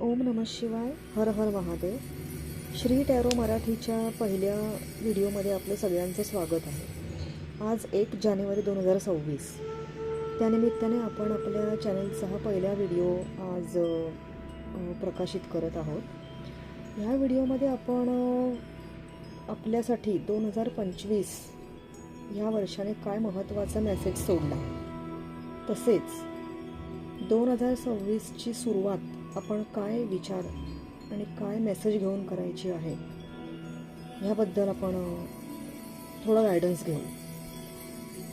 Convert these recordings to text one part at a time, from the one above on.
ओम नमः शिवाय. हर हर महादेव. श्री टॅरो मराठीच्या पहिल्या व्हिडिओमध्ये आपलं सगळ्यांचं स्वागत आहे. आज 1 जानेवारी 2026. त्यानिमित्ताने आपण आपल्या चॅनलचा हा पहिला व्हिडिओ आज प्रकाशित करत आहोत. ह्या व्हिडिओमध्ये आपण आपल्यासाठी 2025 ह्या वर्षाने काय महत्त्वाचा मेसेज सोडला, तसेच 2026ची सुरुवात आपण काय विचार आणि काय मेसेज घेऊन करायची आहे ह्याबद्दल आपण थोडा गायडन्स घेऊ.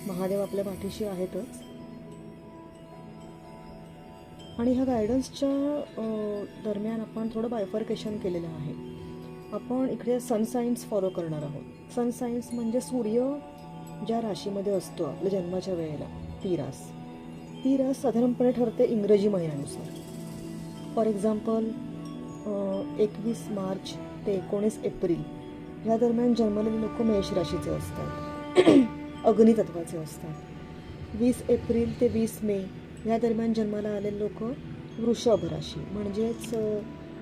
महादेव आपल्या पाठीशी आहेतच आणि ह्या गायडन्सच्या दरम्यान आपण थोडं बायफर्केशन केलेलं आहे. आपण इकडे सन सायन्स फॉलो करणार आहोत. सन सायन्स म्हणजे सूर्य ज्या राशीमध्ये असतो आपल्या जन्माच्या वेळेला ती रास साधारणपणे ठरते इंग्रजी महिन्यानुसार. फॉर एक्झाम्पल 21 मार्च ते 19 एप्रिल या दरम्यान जन्मलेले लोक मेष राशीचे असतात, अग्नितत्वाचे असतात. 20 एप्रिल ते 20 मे या दरम्यान जन्माला आलेले लोक वृषभ राशी म्हणजेच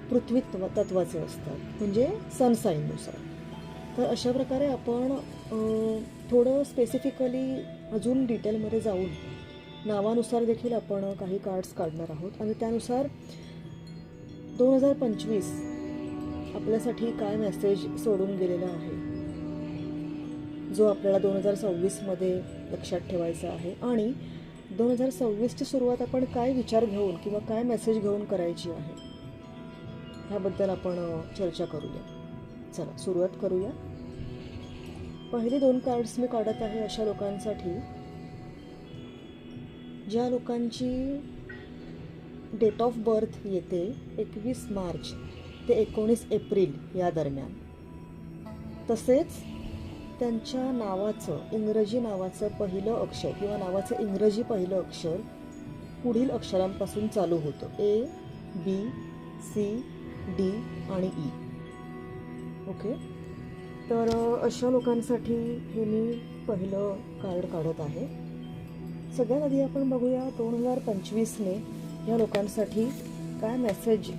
पृथ्वी तत्वाचे असतात, म्हणजे सन साईननुसार. तर अशा प्रकारे आपण थोडं स्पेसिफिकली अजून डिटेलमध्ये जाऊन नावानुसार देखील आपण काही कार्ड्स काढणार आहोत आणि त्यानुसार 2025 आपल्यासाठी काय मेसेज सोडून गेलेला आहे, जो आपल्याला 2026मध्ये लक्षात ठेवायचा आहे. आणि 2026ची सुरुवात आपण काय विचार घेऊन किंवा काय मेसेज घेऊन करायची आहे ह्याबद्दल आपण चर्चा करूया. चला सुरुवात करूया. पहिले 2 कार्ड्स मी काढत आहे अशा लोकांसाठी ज्या लोकांची डेट ऑफ बर्थ येते 21 मार्च ते 19 एप्रिल या दरम्यान, तसेच त्यांच्या नावाचं इंग्रजी नावाचं पहिलं अक्षर किंवा नावाचं इंग्रजी पहिलं अक्षर पुढील अक्षरांपासून चालू होतं. A, B, C, D आणि E. ओके, तर अशा लोकांसाठी हे मी पहिलं कार्ड काढत आहे. सगळ्यात आधी आपण बघूया 2025ने या लोकांसाठी काय मेसेज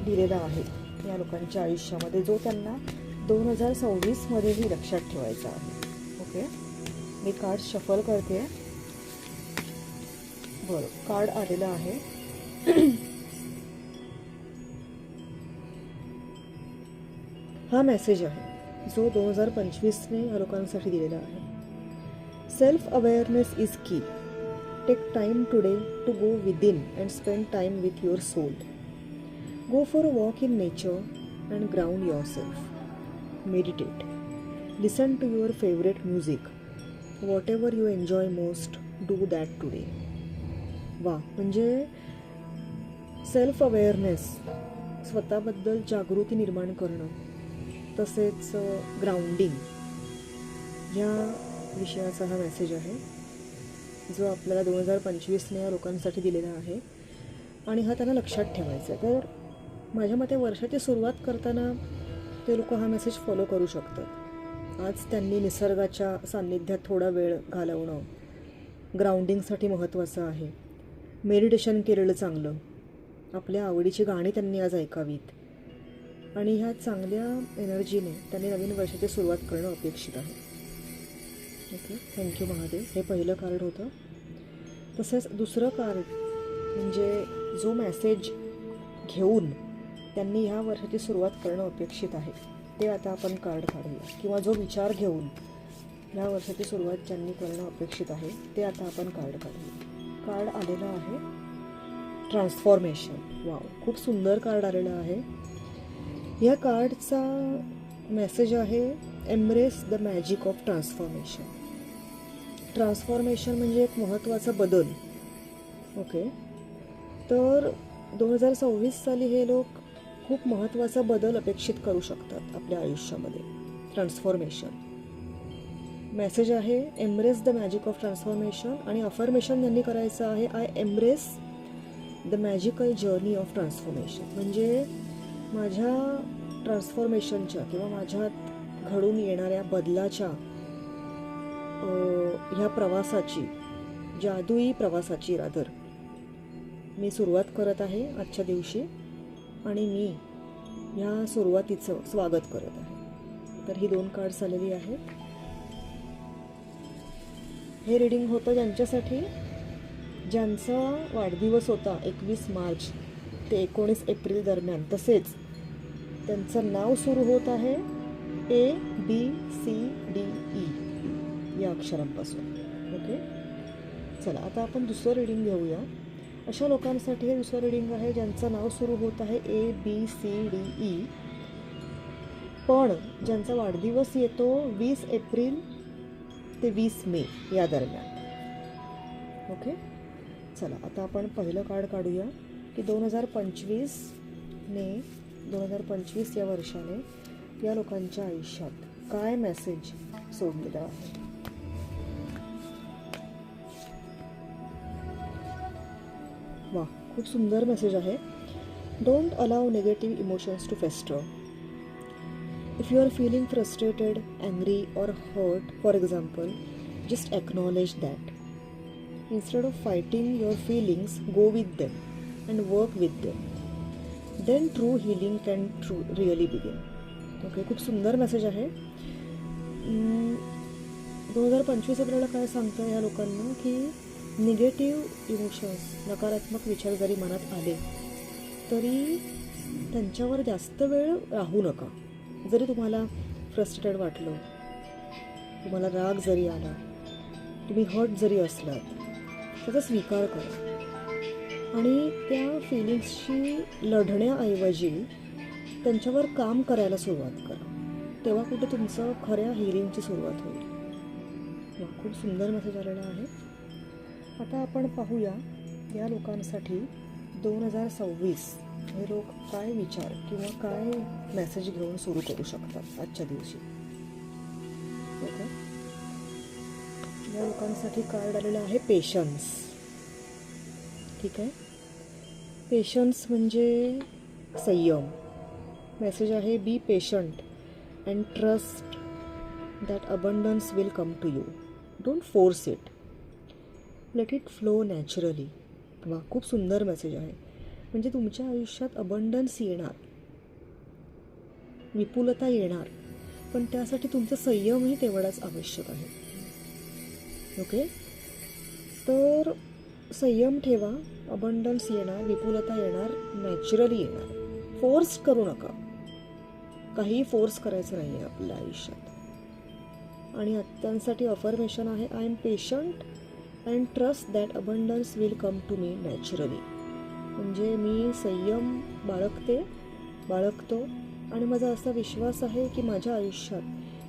दिलेला आहे या लोकांच्या आयुष्यामध्ये, जो त्यांना 2026मध्येही लक्षात ठेवायचा आहे. ओके, मी कार्ड शफल करते. बरं, कार्ड आलेलं आहे. हा मेसेज आहे जो 2025ने या लोकांसाठी दिलेला आहे. सेल्फ अवेअरनेस इज की. Take time today to go within and spend time with your soul. Go for a walk in nature and ground yourself. Meditate. Listen to your favorite music. Whatever you enjoy most, do that today. वा, म्हणजे self awareness, स्वतःबद्दल जागृती निर्माण करणं, तसेच grounding या विषयाचा हा message आहे जो आपल्याला 2025ने या लोकांसाठी दिलेला आहे आणि हा त्यांना लक्षात ठेवायचा आहे. तर माझ्या मते वर्षाची सुरुवात करताना ते लोक हा मेसेज फॉलो करू शकतात. आज त्यांनी निसर्गाच्या सान्निध्यात थोडा वेळ घालवणं ग्राउंडिंगसाठी महत्त्वाचं आहे. मेडिटेशन केलेलं चांगलं, आपल्या आवडीची गाणी त्यांनी आज ऐकावीत आणि ह्या चांगल्या एनर्जीने त्यांनी नवीन वर्षाची सुरुवात करणं अपेक्षित आहे. Okay, thank you Mahadev. हे पहिलं कार्ड होतं. तसंच दुसरं कार्ड म्हणजे जो मेसेज घेऊन त्यांनी ह्या वर्षाची सुरुवात करणं अपेक्षित आहे ते आता आपण कार्ड काढूया, किंवा जो विचार घेऊन ह्या वर्षाची सुरुवात ज्यांनी करणं अपेक्षित आहे ते आता आपण कार्ड काढूया. कार्ड आलेलं आहे ट्रान्सफॉर्मेशन. वाव, खूप सुंदर कार्ड आलेलं आहे. या कार्डचा मेसेज आहे embrace the magic of transformation. Transformation म्हणजे एक महत्त्वाचा बदल. ओके, तर 2026 साली हे लोक खूप महत्त्वाचा बदल अपेक्षित करू शकतात आपल्या आयुष्यामध्ये. ट्रान्सफॉर्मेशन मेसेज आहे embrace the magic of transformation आणि अफर्मेशन त्यांनी करायचं आहे I embrace the magical journey of transformation. म्हणजे माझ्या ट्रान्सफॉर्मेशनच्या किंवा माझ्यात घडून येणाऱ्या बदलाच्या ह्या प्रवासाची, जादुई प्रवासाची रादर मी सुरुवात करत आहे आजच्या दिवशी आणि मी ह्या सुरुवातीचं स्वागत करत आहे. तर ही 2 कार्ड्स आलेली आहेत. हे रीडिंग होतं ज्यांच्यासाठी ज्यांचा वाढदिवस होता 21 मार्च ते 19 एप्रिल दरम्यान, तसेच त्यांचं नाव सुरू होत आहे ABCDE या अक्षरांपासून. ओके, चला आता आपण दुसरं रीडिंग घेऊया. अशा लोकांसाठी हे दुसरं रीडिंग आहे ज्यांचं नाव सुरू होत आहे ABCDE, पण ज्यांचा वाढदिवस येतो 20 एप्रिल ते 20 मे या दरम्यान. ओके, चला आता आपण पहिलं कार्ड काढूया की 2025 या वर्षाने या लोकांच्या आयुष्यात काय मेसेज सोडलेला आहे. वा, खूप सुंदर मेसेज आहे. Don't allow negative emotions to fester. If you are feeling frustrated, angry or hurt, for example, just acknowledge that. Instead of fighting your feelings, go with them and work with them. Then true healing can really begin. Okay, खूप सुंदर message आहे. 2025 आपल्याला काय सांगतं ह्या लोकांना की negative emotions, नकारात्मक विचार जरी मनात आले तरी त्यांच्यावर जास्त वेळ राहू नका. जरी तुम्हाला फ्रस्ट्रेटेड वाटलं, तुम्हाला राग जरी आला, तुम्ही हर्ट जरी असलात, त्याचा स्वीकार करा आणि त्या फिलिंग्सशी लढण्याऐवजी त्यांच्यावर काम करायला सुरुवात करा. तेव्हा कुठे तुमचं खऱ्या हिलिंगची सुरुवात होईल. खूप सुंदर मेसेज आलेला आहे. आता आपण पाहूया या लोकांसाठी 2026 हे लोक काय विचार किंवा काय मेसेज घेऊन सुरू करू शकतात आजच्या दिवशी. ओके, या लोकांसाठी कार्ड आलेलं आहे पेशन्स. ठीक आहे, पेशन्स म्हणजे संयम. मेसेज आहे be patient and trust that abundance will come to you. Don't force it, let it flow naturally. वा, खूप सुंदर मेसेज आहे. म्हणजे तुमच्या आयुष्यात अबंडन्स येणार, विपुलता येणार, पण त्यासाठी तुमचा संयमही तेवढाच आवश्यक आहे. ओके, तर संयम ठेवा. अबंडन्स येणार, विपुलता येणार, नॅचरली येणार. फोर्स करू नका. काही फोर्स करायचं नाही आहे आपल्या आयुष्यात. आणि त्यांसाठी अफर्मेशन आहे I am patient and trust that abundance will come to me naturally. म्हणजे मी संयम बाळगतो आणि माझा असा विश्वास आहे की माझ्या आयुष्यात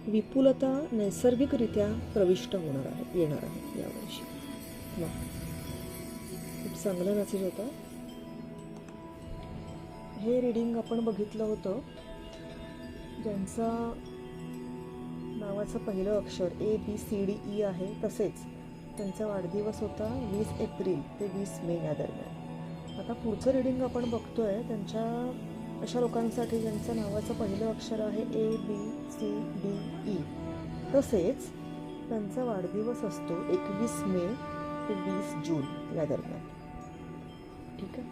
विपुलता नैसर्गिकरित्या प्रविष्ट येणार आहे यावर्षी. खूप चांगला मेसेज होता. हे रीडिंग आपण बघितलं होतं ज्यांचा नावाचं पहिलं अक्षर ABCDE आहे, तसेच त्यांचा वाढदिवस होता 20 एप्रिल ते 20 मे या दरम्यान. आता पुढचं रीडिंग आपण बघतोय त्यांच्या अशा लोकांसाठी ज्यांचं नावाचं पहिलं अक्षर आहे ABCDE, तसेच त्यांचा वाढदिवस असतो 21 मे ते 20 जून या दरम्यान. ठीक आहे,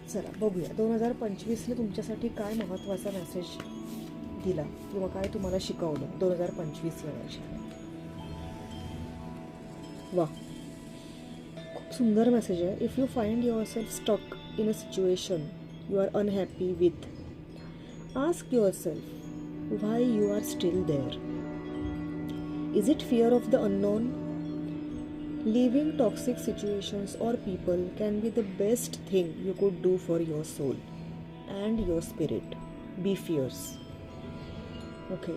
चला बघूया 2025ने तुमच्यासाठी काय महत्त्वाचा मेसेज दिला किंवा काय तुम्हाला शिकवलं 2025 या वर्षाने. वा, खूप सुंदर मेसेज आहे. If you find yourself stuck in a situation you are unhappy with, ask yourself why you are still there. Is it fear of the unknown? Living toxic situations or people can be the best thing you could do for your soul and your spirit. Be fierce. Okay,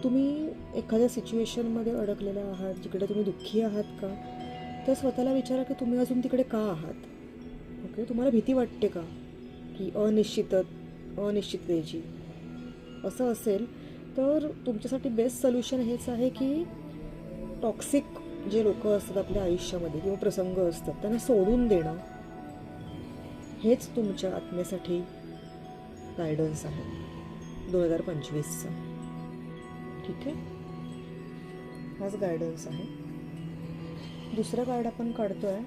तुम्ही एखाद्या सिच्युएशनमध्ये अडकलेला आहात जिकडे तुम्ही दुःखी आहात का, तर स्वतःला विचारा की तुम्ही अजून तिकडे का आहात. ओके, तुम्हाला भीती वाटते का की अनिश्चिततेची? असं असेल तर तुमच्यासाठी बेस्ट सोल्युशन हेच आहे की टॉक्सिक जे लोक असतात आपल्या आयुष्यामध्ये किंवा प्रसंग असतात त्यांना सोडून देणं हेच तुमच्या आत्मेसाठी गायडन्स आहे 2025चा. ठीक आहे, हाच गायडन्स आहे. दुसरा कार्ड आपण काढतोय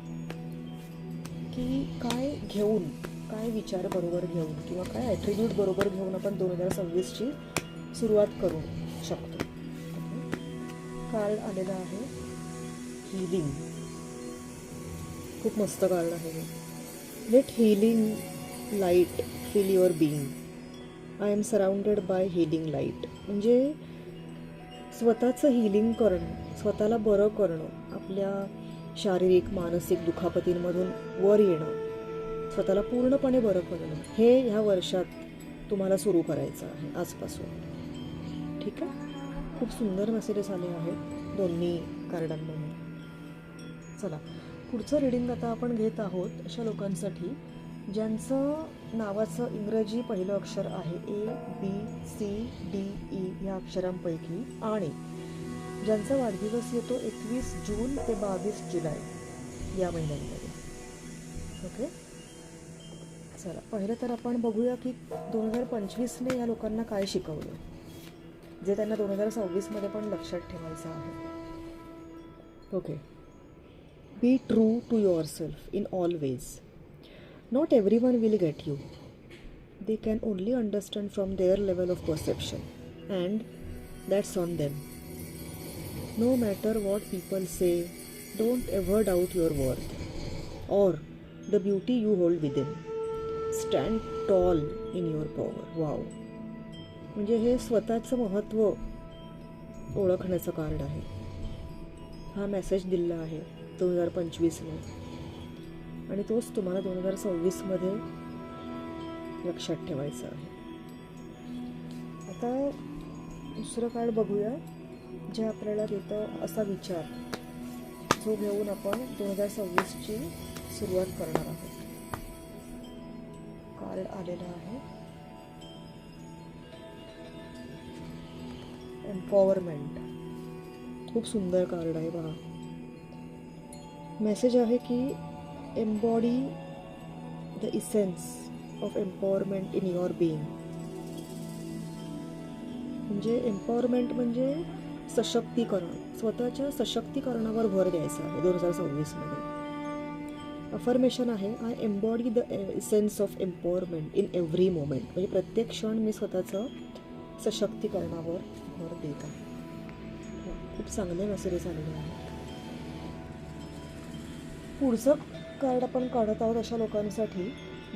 की काय घेऊन काय विचार बरोबर घेऊन किंवा काय ॲट्रिब्यूट बरोबर घेऊन आपण 2026ची सुरुवात करू शकतो. कार्ड आलेला आहे हीलिंग. खूप मस्त कार्ड आहे हे. Let healing light fill your being. I am surrounded by healing light. म्हणजे स्वतःचं हीलिंग करणं, स्वतःला बरं करणं, आपल्या शारीरिक मानसिक दुखापतींमधून वर येणं, स्वतःला पूर्णपणे बरं करणं, हे ह्या वर्षात तुम्हाला सुरू करायचं आहे आजपासून. ठीक आहे. खूप सुंदर मेसेजेस आले आहेत दोन्ही कार्डांमधून. चला, पुढचं रीडिंग आता आपण घेत आहोत अशा लोकांसाठी ज्यांचं नावाचं इंग्रजी पहिलं अक्षर आहे ABCDE ह्या अक्षरांपैकी आणि ज्यांचा वाढदिवस येतो 21 जून ते 22 जुलै या महिन्यांमध्ये. ओके. चला, पहिलं तर आपण बघूया की 2025ने या लोकांना काय शिकवलं, जे त्यांना 2026मध्ये पण लक्षात ठेवायचं आहे. Okay. Be true to yourself in all ways. Not everyone will get you. They can only understand from their level of perception, and that's on them. No matter what people say, don't ever doubt your worth or the beauty you hold within. Stand tall in your power. Wow. म्हणजे हे स्वतःचं महत्त्व ओळखण्याचं card आहे. हा message दिला आहे 2025ने आणि तोच तुम्हाला 2026मध्ये लक्षात ठेवायचा आहे. आता दुसरं कार्ड बघूया जे आपल्याला देतं असा विचार जो घेऊन आपण 2026ची सुरुवात करणार आहोत. कार्ड आलेला आहे एम्पॉवरमेंट. खूप सुंदर कार्ड आहे बघा. मेसेज आहे की embody the essence of empowerment in your being. म्हणजे एम्पॉवरमेंट म्हणजे सशक्तीकरण, स्वतःच्या सशक्तीकरणावर भर द्यायचा आहे 2026मध्ये. अफर्मेशन आहे I embody the essence of empowerment in every moment. म्हणजे प्रत्येक क्षण मी स्वतःचं सशक्तीकरणावर भर देत आहे. खूप चांगले मेसेजेस आलेले आहेत. पुढचं कार्ड आपण काढत आहोत अशा लोकांसाठी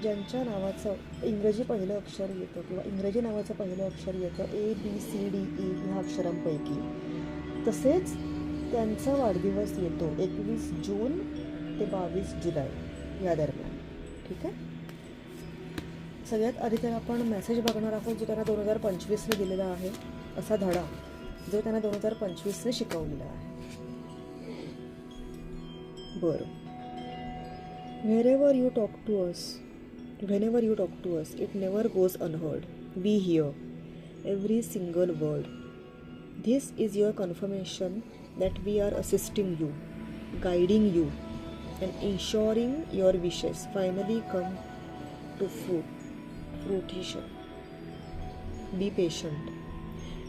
ज्यांच्या नावाचं इंग्रजी पहिलं अक्षर येतं किंवा इंग्रजी नावाचं पहिलं अक्षर येतं ABCDE ह्या अक्षरांपैकी, तसेच त्यांचा वाढदिवस येतो 21 जून ते 22 जुलै या दरम्यान. ठीक आहे. सगळ्यात आधी तर आपण मेसेज बघणार आहोत जो त्यांना 2025ने दिलेला आहे, असा धडा जो त्यांना 2025ने शिकवलेला आहे. बरं. Whenever you talk to us, it never goes unheard. We hear every single word. This is your confirmation that we are assisting you, guiding you, and ensuring your wishes finally come to fruition. Be patient.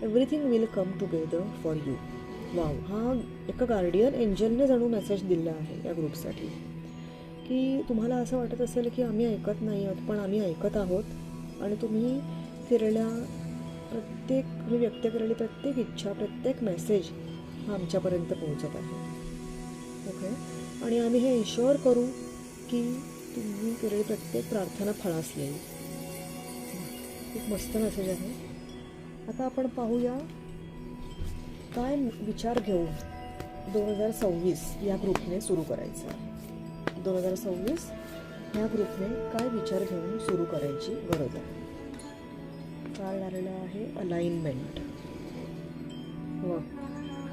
Everything will come together for you. Wow. हा एका guardian एंजलने जणू message दिला आहे या ग्रुपसाठी की तुम्हाला असं वाटत असेल की आम्ही ऐकत नाही आहोत, पण आम्ही ऐकत आहोत आणि तुम्ही व्यक्त केलेली प्रत्येक इच्छा, प्रत्येक मेसेज हा आमच्यापर्यंत पोहोचत आहे. ओके. आणि आम्ही हे इन्शुअर करू की तुम्ही केलेली प्रत्येक प्रार्थना फळास येईल. खूप मस्त मेसेज आहे. आता आपण पाहूया काय विचार घेऊन 2026 या ग्रुपने सुरू करायचं आहे. 2026 ह्या ग्रुपने काय विचार घेऊन सुरू करायची गरज आहे. कार्ड आलेलं आहे अलाइनमेंट. वा,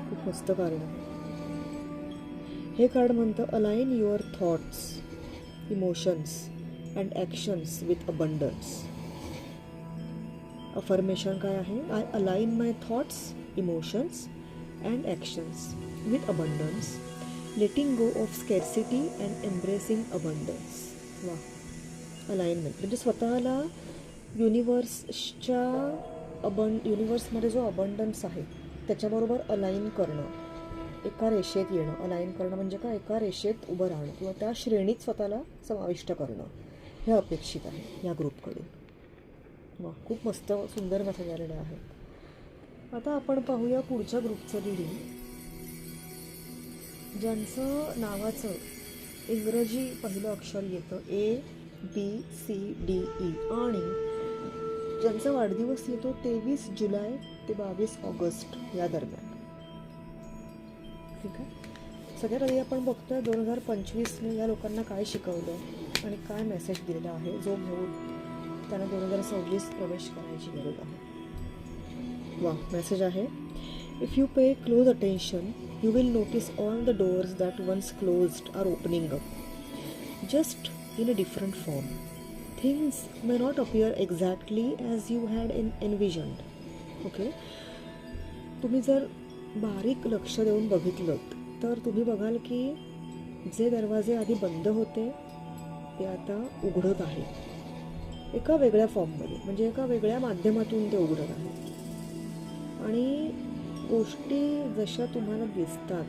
खूप मस्त कार्ड आहे. हे कार्ड म्हणतं align your thoughts, emotions and actions with abundance. Affirmation काय आहे I align my thoughts, emotions and actions with abundance, letting go of scarcity and embracing abundance. वा. अलाइनमेंट म्हणजे स्वतःला युनिवर्समध्ये जो अबंडन्स आहे त्याच्याबरोबर अलाइन करणं, एका रेषेत येणं. अलाइन करणं म्हणजे काय, एका रेषेत उभं राहणं किंवा त्या श्रेणीत स्वतःला समाविष्ट करणं. हे अपेक्षित आहे या ग्रुपकडून. वा, खूप मस्त सुंदर मेसेज आलेला आहे. आता आपण पाहूया पुढच्या ग्रुपचं रीडिंग. ज्यांचं नावाचं इंग्रजी पहिलं अक्षर येतं ABCDE आणि ज्यांचा वाढदिवस येतो 23 जुलै ते 22 ऑगस्ट या दरम्यान. ठीक आहे. सगळ्यात आधी आपण बघतोय 2025ने या लोकांना काय शिकवलं आणि काय मेसेज दिलेला आहे, जो घेऊन त्यांना 2026 प्रवेश करायची गरज आहे. वा, मेसेज आहे, if you pay close attention you will notice all the doors that once closed are opening up, just in a different form. Things may not appear exactly as you had envisioned. Okay? तुम्ही जर बारीक लक्ष देऊन बघितलं तर तुम्ही बघाल की जे दरवाजे आधी बंद होते ते आता उघडत आहे, एका वेगळ्या फॉर्ममध्ये, म्हणजे एका वेगळ्या माध्यमातून ते उघडत आहे. आणि गोष्टी जशा तुम्हाला दिसतात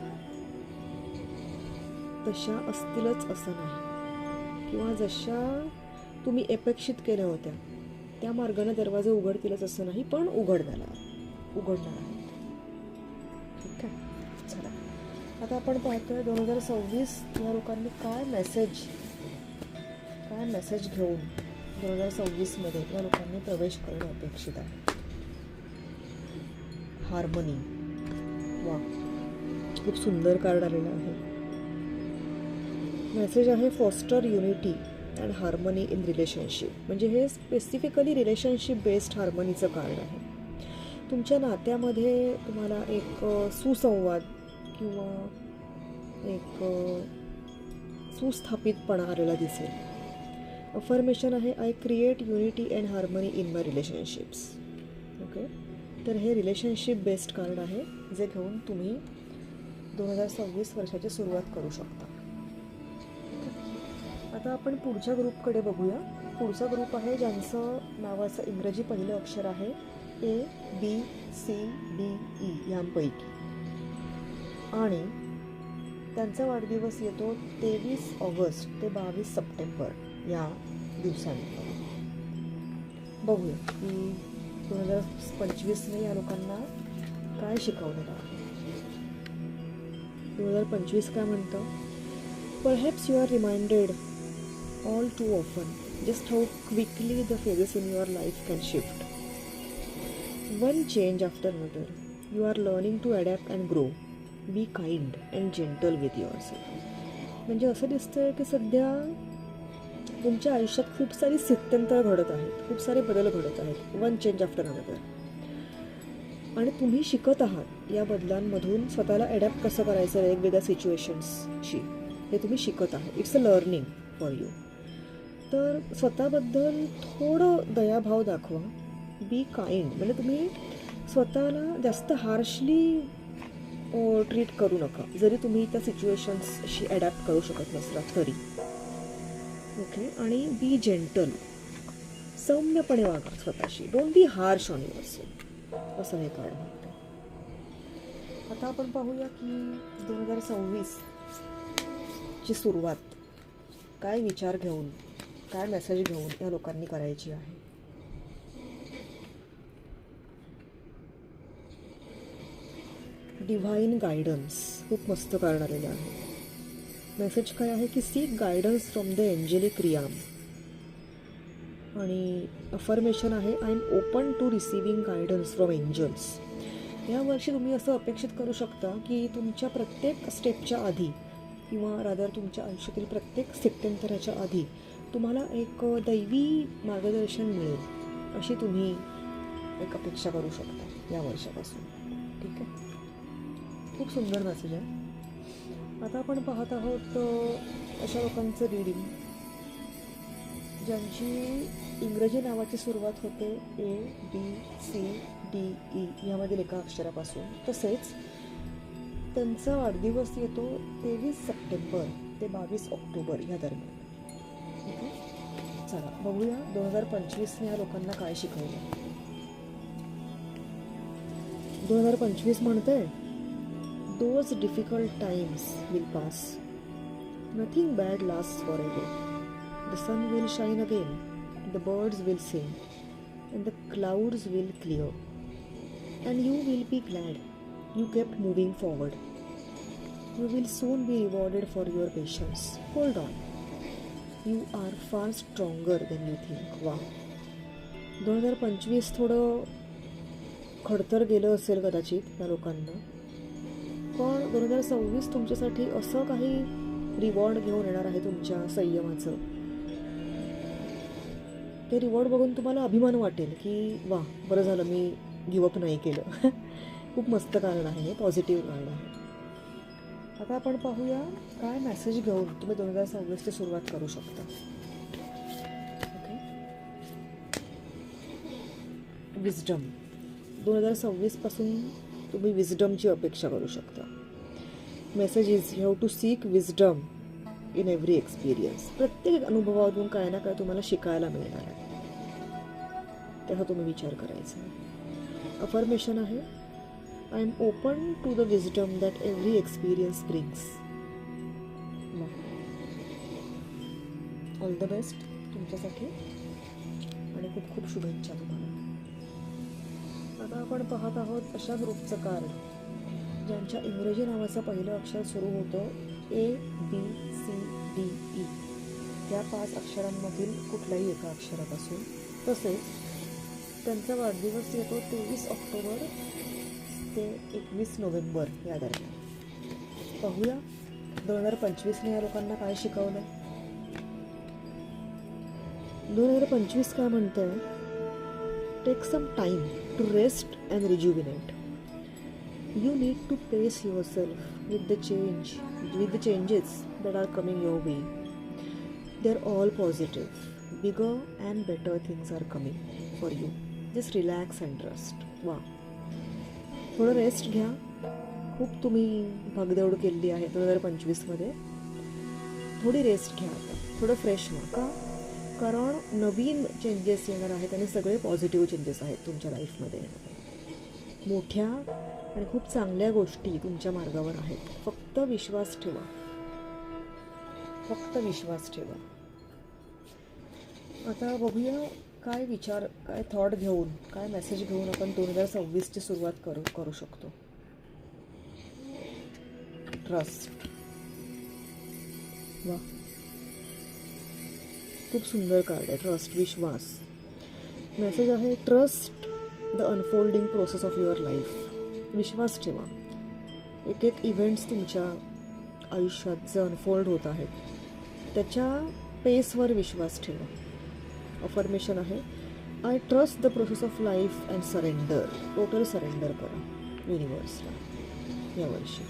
तशा असतीलच असं नाही, किंवा जशा तुम्ही अपेक्षित केल्या होत्या त्या मार्गाने दरवाजे उघडतीलच असं नाही, पण उघडणार आहेत. ठीक आहे. चला, आता आपण पाहतोय 2026 या लोकांनी काय मेसेज घेऊन 2026 या लोकांनी प्रवेश करणं अपेक्षित आहे. हार्मनी. वा, खूप सुंदर कार्ड आलेलं आहे. मेसेज आहे foster unity and harmony in relationship. म्हणजे हे स्पेसिफिकली रिलेशनशिप बेस्ड हार्मनीचं कार्ड आहे. तुमच्या नात्यामध्ये तुम्हाला एक सुसंवाद किंवा एक सुस्थापितपणा आलेला दिसेल. अफर्मेशन आहे, I create unity and harmony in my relationships. Okay. तर हे रिलेशनशिप बेस्ड कार्ड आहे, जे घेऊन तुम्ही 2026 वर्षाची सुरुवात करू शकता. आता आपण पुढच्या ग्रुपकडे बघूया. पुढचा ग्रुप आहे ज्यांचं नावाचं इंग्रजी पहिलं अक्षर आहे ABCDE यांपैकी, आणि त्यांचा वाढदिवस येतो 23 ऑगस्ट ते 22 सप्टेंबर या दिवसांनी. बघूया की 2025ने या लोकांना काय शिकवलेलं आहे. 2025 काय म्हणतं, perhaps you are reminded all too often just how quickly the phases in your life can shift. One change after another. You are learning to adapt and grow. Be kind and gentle with yourself. म्हणजे असं दिसतंय की सध्या तुमच्या आयुष्यात खूप सारी स्थित्यंतर घडत आहेत, खूप सारे बदल घडत आहेत. One change after another. आणि तुम्ही शिकत आहात या बदलांमधून स्वतःला अडॅप्ट कसं करायचं वेगवेगळ्या सिच्युएशन्सशी, हे तुम्ही शिकत आहात. It's a learning for you. तर स्वतःबद्दल थोडं दयाभाव दाखवा. Be kind. म्हणजे तुम्ही स्वतःला जास्त हार्शली ट्रीट करू नका, जरी तुम्ही त्या सिच्युएशन्सशी अडॅप्ट करू शकत नसला तरी. ओके. आणि बी जेंटल. सौम्यपणे वागा स्वतःशी. Don't be harsh on yourself, असं हे कार्ड म्हणतं. आता आपण पाहूया की 2026 ची सुरुवात काय विचार घेऊन, काय मेसेज घेऊन या लोकांनी करायची आहे. Divine guidance. खूप मस्त कार्ड आलेलं आहे. मेसेज काय आहे की seek guidance from the angelic realm. आणि अफर्मेशन आहे, I am open to receiving guidance from angels. या वर्षी तुम्ही असं अपेक्षित करू शकता की तुमच्या प्रत्येक स्टेपच्या आधी, किंवा रादर तुमच्या आयुष्यातील प्रत्येक स्थित्यंतराच्या आधी तुम्हाला एक दैवी मार्गदर्शन मिळेल, अशी तुम्ही एक अपेक्षा करू शकता या वर्षापासून. ठीक आहे. खूप सुंदर मेसेज आहे. आता आपण पाहत आहोत अशा लोकांचं रीडिंग ज्यांची इंग्रजी नावाची सुरुवात होते ABCDE यामधील एका अक्षरापासून. तसेच त्यांचा वाढदिवस येतो 23 सप्टेंबर ते 22 ऑक्टोबर या दरम्यान. ओके. चला बघूया 2025ने या लोकांना काय शिकवलं. 2025 म्हणतंय, Those difficult times will pass. Nothing bad lasts forever. The sun will shine again, the birds will sing, and the clouds will clear, and you will be glad you kept moving forward. You will soon be rewarded for your patience. Hold on. You are far stronger than you think. वा, 2025 थोडं खडतर गेलं असेल कदाचित या लोकांना, पण 2026 तुमच्यासाठी असं काही रिवॉर्ड घेऊन येणार आहे तुमच्या संयमाचं. ते रिवॉर्ड बघून तुम्हाला अभिमान वाटेल की वा, बरं झालं मी गिवअप नाही केलं. खूप मस्त कारण आहे, पॉझिटिव्ह कारण आहे. आता आपण पाहूया काय मेसेज घेऊन तुम्ही 2026ची सुरुवात करू शकता. Okay, wisdom. 2026 पासून तुम्ही विजडमची अपेक्षा करू शकता. Message is you have to seek wisdom in every experience. प्रत्येक अनुभवातून काय ना काय तुम्हाला शिकायला मिळणार आहे, तेव्हा तुम्ही विचार करायचा. अफर्मेशन आहे, I am open to the wisdom that every experience brings. All the best तुमच्यासाठी आणि खूप खूप शुभेच्छा तुम्हाला. आता आपण पाहत आहोत अशा ग्रुपचं कार्ड ज्यांच्या इंग्रजी नावाचं पहिलं अक्षर सुरू होतं ABCDE. त्या 5 अक्षरांमधील कुठल्याही एका अक्षरापासून. तसेच त्यांचा वाढदिवस येतो 23 ऑक्टोबर ते 21 नोव्हेंबर या दरम्यान. पाहूया 2025ने या लोकांना काय शिकवलं. 2025 काय म्हणतंय, take some time to rest and rejuvenate. You need to pace yourself with the changes that are coming your way. They are all positive. Bigger and better things are coming for you. Just relax and trust. वा, थोडं rest घ्या. खूप तुम्ही भागदौड केली आहे 2025मध्ये. थोडी rest घ्या आता, थोडं फ्रेश व्हा. का? कारण नवीन चेंजेस येणार आहेत आणि सगळे पॉझिटिव्ह चेंजेस आहेत तुमच्या लाईफमध्ये. मोठ्या आणि खूप चांगल्या गोष्टी तुमच्या मार्गावर आहेत. फक्त विश्वास ठेवा, फक्त विश्वास ठेवा. आता बघूया काय विचार, काय थॉट घेऊन, काय मेसेज घेऊन आपण 2026ची सुरुवात करू शकतो. ट्रस्ट. वा, खूप सुंदर कार्ड आहे. ट्रस्ट, विश्वास. मेसेज आहे trust the unfolding process of your life. विश्वास ठेवा. एक एक इव्हेंट्स तुमच्या आयुष्यात जे अनफोल्ड होत आहेत त्याच्या पेसवर विश्वास ठेवा. अफर्मेशन आहे, I trust the process of life and surrender. Total surrender करा युनिवर्सला यावर्षी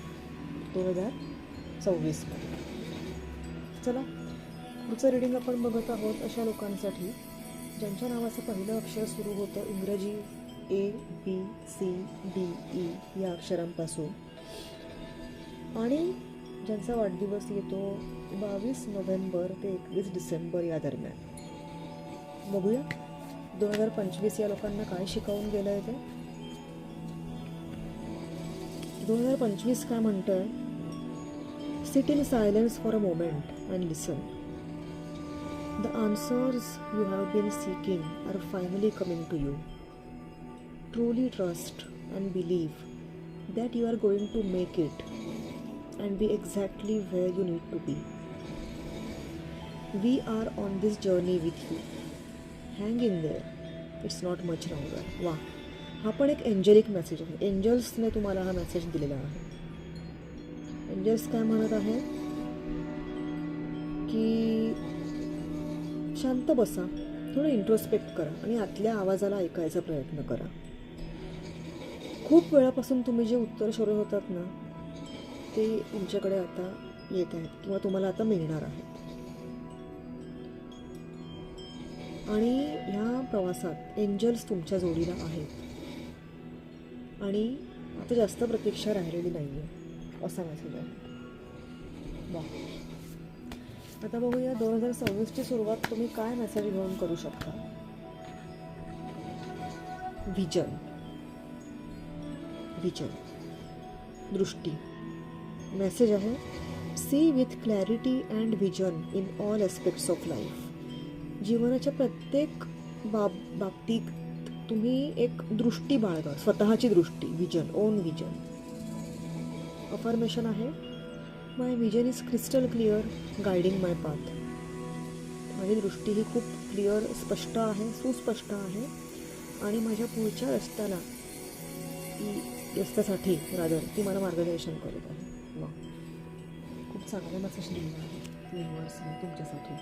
2026मध्ये. चला, पुढचं रिडिंग आपण बघत आहोत अशा लोकांसाठी ज्यांच्या नावाचं पहिलं अक्षर सुरू होतं इंग्रजी ABCDE या अक्षरांपासून आणि ज्यांचा वाढदिवस येतो 22 नोव्हेंबर ते 21 डिसेंबर या दरम्यान. बघूया 2025 या लोकांना काय शिकवून गेलं आहे ते. 2025 काय म्हणतंय, sit in silence for a moment and listen. The answers you have been seeking are finally coming to you. Truly trust and believe that you are going to make it and be exactly where you need to be. We are on this journey with you. Hang in there, it's not much longer. वा, हा पण एक angelic message आहे. एंजल्सने तुम्हाला हा message दिलेला आहे. Angels काय म्हणत आहे की शांत बसा, थोडं इंट्रोस्पेक्ट करा आणि आतल्या आवाजाला ऐकायचा प्रयत्न करा. खूप वेळापासून तुम्ही जे उत्तर शोधत होतात ना ते तुमच्याकडे आता येत आहेत किंवा तुम्हाला आता मिळणार आहेत. आणि ह्या प्रवासात एंजल्स तुमच्या जोडीला आहेत आणि आता जास्त प्रतीक्षा राहिलेली नाही आहे असा मेसेज आहे. वा, आता बघूया 2026ची सुरुवात तुम्ही काय मेसेज घेऊन करू शकता. विजन. दृष्टी. मेसेज आहे see with clarity and vision in all aspects of life. जीवनाच्या प्रत्येक बाबतीत तुम्ही एक दृष्टी बाळगा, स्वतःची दृष्टी, विजन, ओन विजन. अफर्मेशन आहे, my vision is crystal clear guiding my path. माझी दृष्टी ही खूप क्लिअर, स्पष्ट आहे, सुस्पष्ट आहे आणि माझ्या पुढच्या रस्त्यासाठी ती मला मार्गदर्शन करत आहे. वा, खूप चांगला मेसेज दिलेला आहे युनिव्हर्सने तुमच्यासाठी.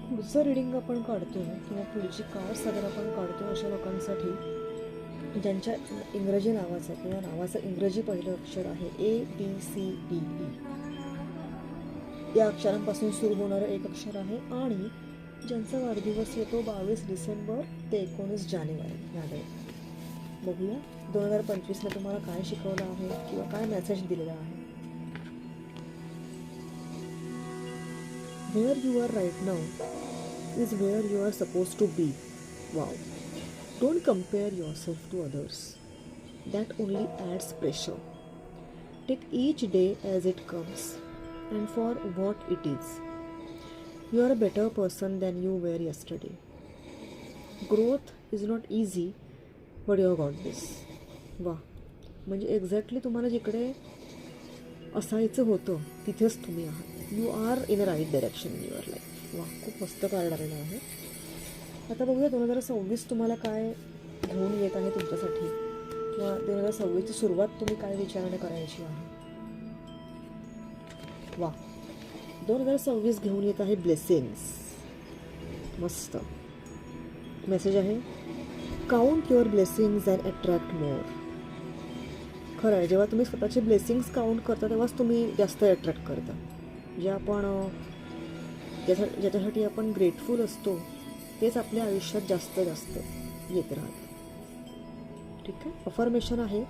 पुढचं रिडिंग आपण काढतो किंवा पुढची कार्ड्स अगर आपण काढतो अशा लोकांसाठी ज्यांच्या इंग्रजी नावाचं किंवा नावाचं इंग्रजी पहिलं अक्षर आहे ABCDE या अक्षरांपासून सुरू होणारं एक अक्षर आहे आणि ज्यांचा वाढदिवस येतो 22 डिसेंबर ते 19 जानेवारी यामध्ये. बघूया 2025ने तुम्हाला काय शिकवलं आहे किंवा काय मेसेज दिलेला आहे. Where you are right now is where you are supposed to be. Wow. Don't compare yourself to others. That only adds pressure. Take each day as it comes and for what it is. You are a better person than you were yesterday. Growth is not easy, but you got this. वा, म्हणजे exactly तुम्हाला जिकडे असायचं होतं तिथेच तुम्ही आहात. You are in a right direction in your life. वा, खूप मस्त कार्ड आलेलं आहे. आता बघूया 2026 तुम्हाला काय घेऊन येत आहे तुमच्यासाठी किंवा 2026ची सुरुवात तुम्ही काय विचाराने करायची आहे. वा, 2026 घेऊन येत आहे ब्लेसिंग्स. मस्त मेसेज आहे, count your blessings and attract more. खरं आहे, जेव्हा तुम्ही स्वतःचे ब्लेसिंग्स काउंट करता तेव्हाच तुम्ही जास्त अट्रॅक्ट करता. जे आपण ज्याच्यासाठी आपण ग्रेटफुल असतो तेच आपल्या आयुष्यात जास्त येत राहतं. ठीक आहे. अफर्मेशन आहे,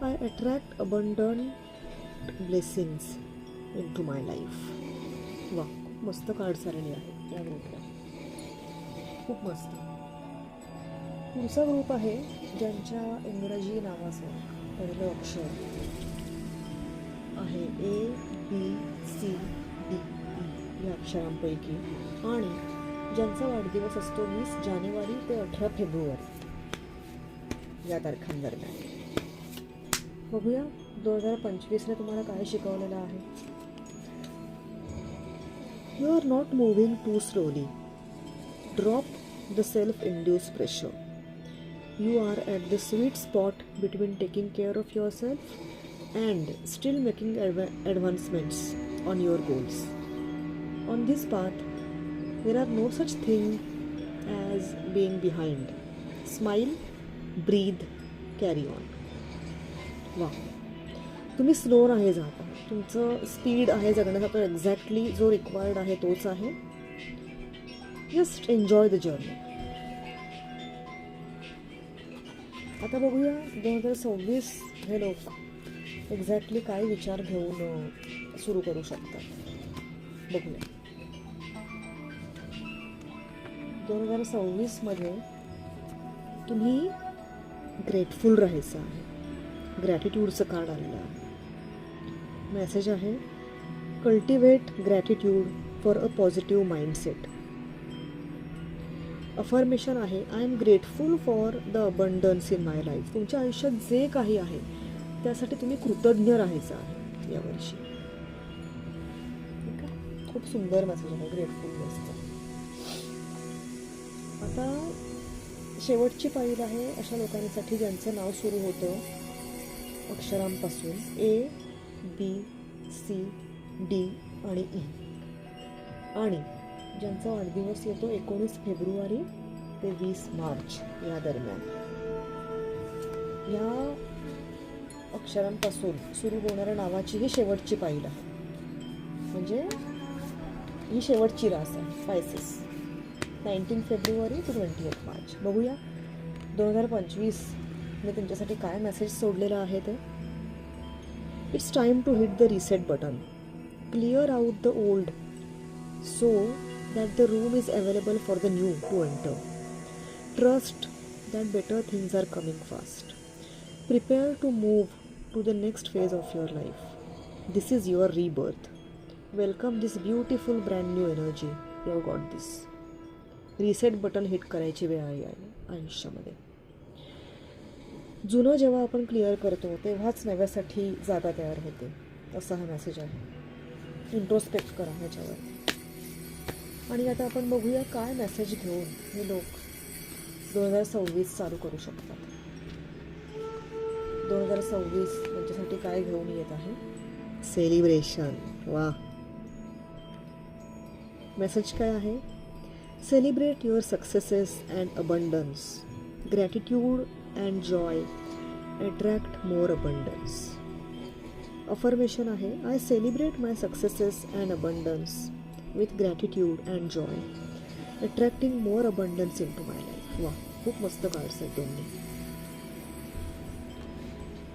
I attract abundant blessings into my life. वा, खूप मस्त कार्ड्स आलेले आहेत या ग्रुपला, खूप मस्त. पुढचा ग्रुप आहे ज्यांच्या इंग्रजी नावाचं पहिलं अक्षर आहे ABCDE या अक्षरांपैकी आणि ज्यांचा वाढदिवस असतो 20 जानेवारी ते 18 फेब्रुवारी या तारखांदरम्यान. बघूया 2025ने तुम्हाला काय शिकवलेलं आहे. You are not moving too slowly. Drop the self induced pressure. You are at the sweet spot between taking care of yourself and still making advancements on your goals. On this path, there are no such thing as being behind. Smile, breathe, carry on. वा, तुम्ही slow नाही जात आहात. तुमचं speed आहे जगण्याचा तो exactly जो रिक्वायर्ड आहे तोच आहे. Just enjoy the journey. आता बघूया 2026 हे लोक एक्झॅक्टली काय विचार घेऊन सुरू करू शकतात. बघूया 2026मध्ये तुम्ही ग्रेटफुल राहायचं आहे. ग्रॅटिट्यूडचं कार्ड आलेलं आहे. मेसेज आहे, cultivate gratitude for a positive mindset. Affirmation आहे, I am grateful for the abundance in my life. तुमच्या आयुष्यात जे काही आहे त्यासाठी तुम्ही कृतज्ञ राहायचं आहे यावर्षी. ठीक आहे, खूप सुंदर मेसेज आहे ग्रेटफुलनेसचा. आता शेवटची पायरी आहे अशा लोकांसाठी ज्यांचं नाव सुरू होतं अक्षरांपासून ABCD आणि E आणि ज्यांचा वाढदिवस येतो 19 फेब्रुवारी ते 20 मार्च या दरम्यान. या अक्षरांपासून सुरू होणाऱ्या नावाची ही शेवटची पायरी आहे, म्हणजे ही शेवटची रास आहे स्पायसेस. 19 February two 28 March. बघूया 2025 ने तुमच्यासाठी काय मेसेज सोडलेला आहे ते. It's time to hit the reset button. Clear out the old so that the room is available for the new to enter. Trust that better things are coming fast. Prepare to move to the next phase of your life. This is your rebirth. Welcome this beautiful brand new energy. You got this. Reset button hit करायची वेळ आहे आयुष्यामध्ये. जुनं जेव्हा आपण clear करतो तेव्हाच नव्यासाठी जागा तयार होते, असा हा मेसेज आहे. इंट्रोस्पेक्ट करा ह्याच्यावर. आणि आता आपण बघूया काय मेसेज घेऊन हे लोक 2026 चालू करू शकतात. 2026 त्यांच्यासाठी काय घेऊन येत आहे? सेलिब्रेशन. वा. मेसेज काय आहे? Celebrate your successes and abundance. Gratitude and joy attract more abundance. Affirmation आहे, I celebrate my successes and abundance with gratitude and joy attracting more abundance into my life. वा, खूप मस्त cards आहेत दोन्ही.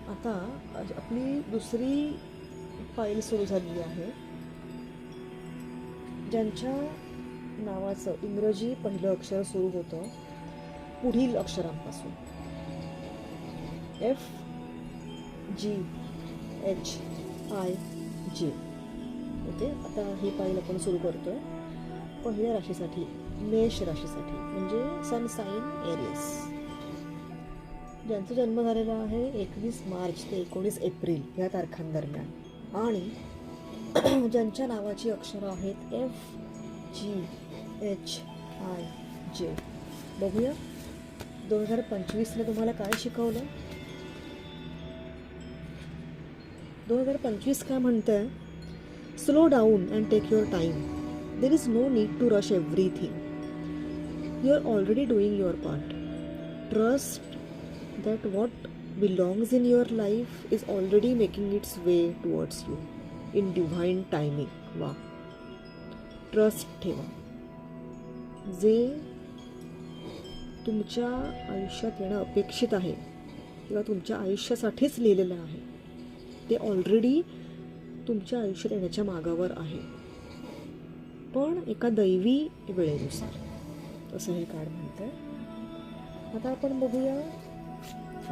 आता आपली दुसरी फाईल सुरू झालेली आहे. ज्यांच्या नावाचं इंग्रजी पहिलं अक्षर सुरू होतं पुढील अक्षरांपासून FGHIJ. ओके, आता ही फाईल आपण सुरू करतोय पहिल्या राशीसाठी, मेष राशीसाठी, म्हणजे सन साइन एरियस. ज्यांचा जन्म झालेला आहे 21 मार्च ते 19 एप्रिल या तारखांदरम्यान आणि ज्यांच्या नावाची अक्षरं आहेत FGHIJ. बघूया 2025ने तुम्हाला काय शिकवलं. 2025 काय म्हणतंय? Slow down and take your time. There is no need to rush everything. You are already doing your part. Trust that what belongs in your life is already making its way towards you in divine timing. वा. Trust ठेवा. जे तुमच्या आयुष्यात येणं अपेक्षित आहे किंवा तुमच्या आयुष्यासाठीच लिहिलेलं आहे ते ऑलरेडी तुमच्या आयुष्यात येण्याच्या मागावर आहे, पण एका दैवी वेळेनुसार, असं हे कार्ड म्हणतंय. आता आपण बघूया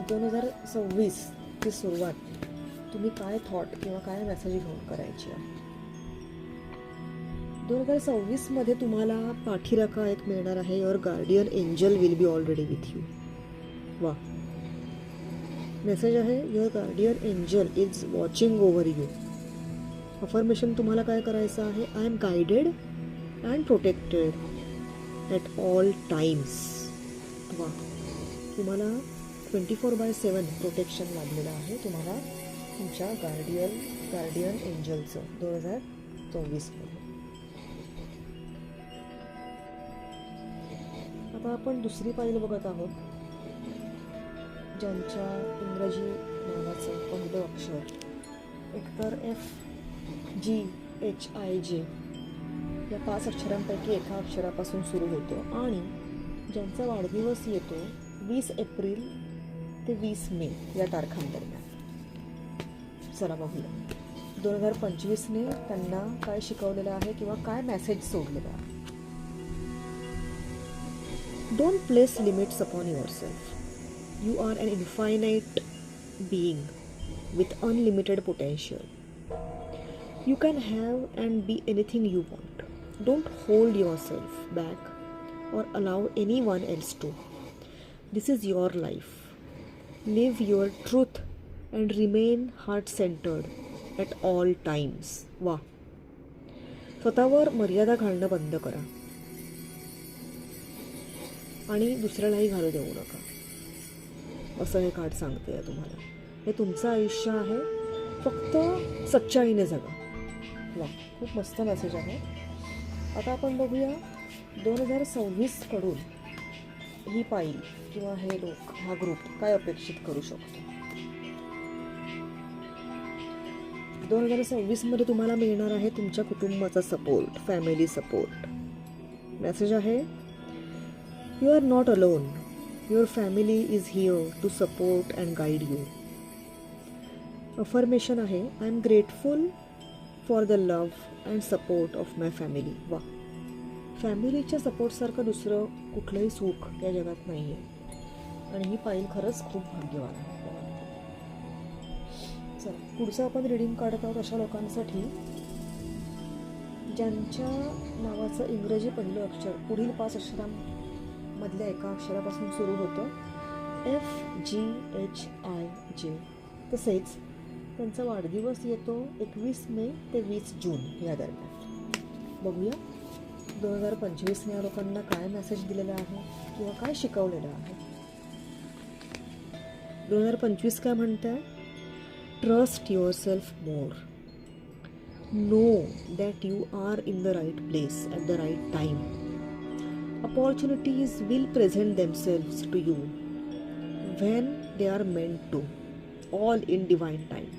2026 ची सुरुवात तुम्ही काय थॉट किंवा काय मेसेज घेऊन करायची आहे. 2026 मध्ये तुम्हाला पाठीराखा एक मिळणार आहे. Your guardian angel will be already with you. वा. मेसेज आहे, your guardian angel is watching over you. Affirmation तुम्हाला काय करायचं आहे? I am guided and protected at all times. वा. तुम्हाला 24/7 प्रोटेक्शन लाभलेलं आहे तुम्हाला तुमच्या गार्डियन एंजलचं 2024 मध्ये. आता आपण दुसरी फाईल बघत आहोत. ज्यांच्या इंग्रजी नावाचं पहिलं अक्षर एकतर FGHIJ या 5 अक्षरांपैकी एका अक्षरापासून सुरू होतो आणि ज्यांचा वाढदिवस येतो 20 एप्रिल ते 20 मे या तारखांदरम्यान. चला बघूया 2025ने त्यांना काय शिकवलेलं आहे किंवा काय मेसेज सोडलेला आहे. Don't place limits upon yourself. You are an infinite being with unlimited potential. You can have and be anything you want. Don't hold yourself back or allow anyone else to. This is your life. Live your truth and remain heart-centered at all times. वा. स्वतःवर मर्यादा घालणं बंद करा आणि दुसऱ्यालाही घालू देऊ नका, असं हे कार्ड सांगते आहे तुम्हाला. हे तुमचं आयुष्य आहे, फक्त सच्चाईने जगा. वा, खूप मस्त मेसेज आहे. आता आपण बघूया 2026 कडून ही पाईल किंवा हे लोक, हा ग्रुप काय अपेक्षित करू शकतो. 2026 मध्ये तुम्हाला मिळणार आहे तुमच्या कुटुंबाचा सपोर्ट, फॅमिली सपोर्ट. मेसेज आहे, you are not alone. Your family is here to support and guide you. Affirmation आहे, I am grateful for the love and support of my family. वा. फॅमिलीच्या सपोर्टसारखं दुसरं कुठलंही सुख या जगात नाही आहे आणि ही फाईल खरंच खूप भाग्यवान आहे. चला पुढचं आपण रिडिंग काढत आहोत अशा लोकांसाठी ज्यांच्या नावाचं इंग्रजी पहिलं अक्षर पुढील 5 अक्षरांमधल्या एका अक्षरापासून सुरू होतं, FGHIJ. तसेच त्यांचा वाढदिवस येतो 21 मे ते 20 जून या दरम्यान. बघूया 2025ने या लोकांना काय मेसेज दिलेला आहे किंवा काय शिकवलेलं आहे. 2025 काय म्हणतंय? Trust yourself more. Know that you are in the right place at the right time. Opportunities will present themselves to you when they are meant to, all in divine time.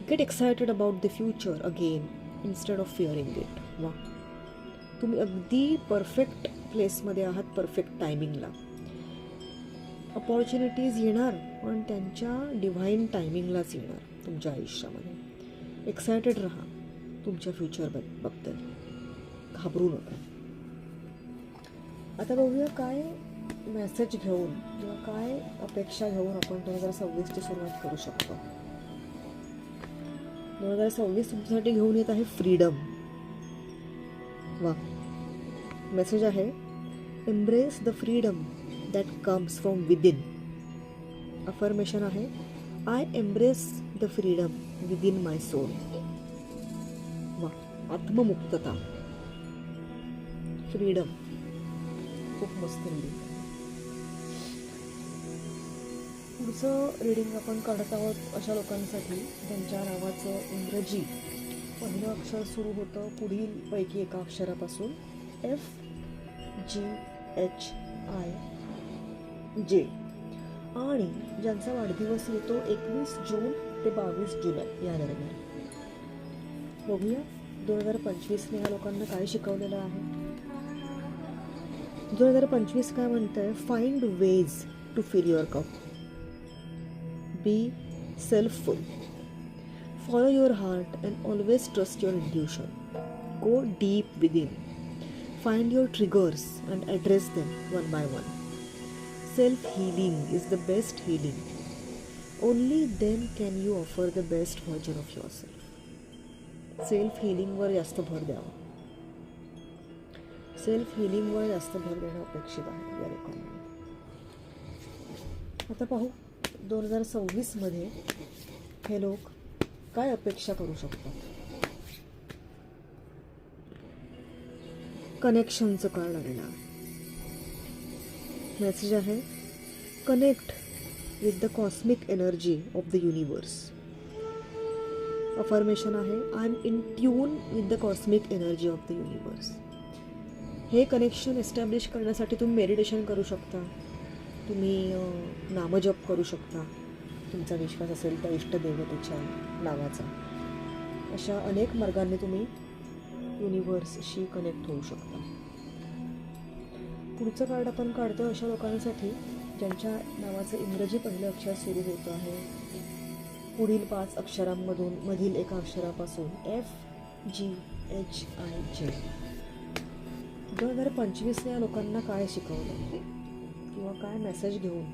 Get excited about the future again instead of fearing it. वा, तुम्ही अगदी perfect प्लेसमध्ये आहात, perfect टायमिंगला. Opportunities येणार पण त्यांच्या divine टायमिंगलाच येणार तुमच्या आयुष्यामध्ये. एक्सायटेड राहा तुमच्या फ्युचरबद्दल, घाबरू नका. आता बघूया काय मेसेज घेऊन किंवा काय अपेक्षा घेऊन आपण 2026ची सुरुवात करू शकतो. 2026 तुमच्यासाठी घेऊन येत आहे फ्रीडम. वा, मेसेज आहे embrace the freedom that comes from within. Affirmation आहे I embrace the freedom within my soul. वा, आत्ममुक्तता, फ्रीडम, खूप मस्त रिडिंग. पुढचं रिडिंग आपण काढत आहोत अशा लोकांसाठी ज्यांच्या नावाचं इंग्रजी पहिलं अक्षर सुरू होतं पुढील पैकी एका अक्षरापासून, FGHIJ, आणि ज्यांचा वाढदिवस येतो 21 जून ते 22 जुलै या दरम्यान. बघूया 2025ने या लोकांना काय शिकवलेलं आहे. 2025 काय म्हणतंय? Find ways to fill your cup. Be selfful. Follow your heart and always trust your intuition. Go deep within. Find your triggers and address them one by one. Self-healing is the best healing. Only then can you offer the best version of yourself. Self-healingवर जास्त भर द्यावा. Self-healingवर जास्त भर देणं अपेक्षित आहे या लोकांना. आता पाहू 2026मध्ये हे लोक काय अपेक्षा करू शकतात. कनेक्शनचं कार्ड आलेलं आहे. मेसेज आहे connect with the cosmic energy of the universe. Affirmation आहे I am in tune with the cosmic energy of the universe. हे कनेक्शन एस्टॅब्लिश करण्यासाठी तुम्ही मेडिटेशन करू शकता, तुम्ही नामजप करू शकता, तुमचा विश्वास असेल त्या इष्टदेवतेच्या नावाचा. अशा अनेक मार्गांनी तुम्ही युनिवर्सशी कनेक्ट होऊ शकता. पुढचं कार्ड आपण काढतो अशा लोकांसाठी ज्यांच्या नावाचं इंग्रजी पहिलं अक्षर सुरू होतं आहे पुढील 5 अक्षरांमधून मधील एका अक्षरापासून, FGHIJ. 2025ने या लोकांना काय शिकवलं किंवा काय मेसेज घेऊन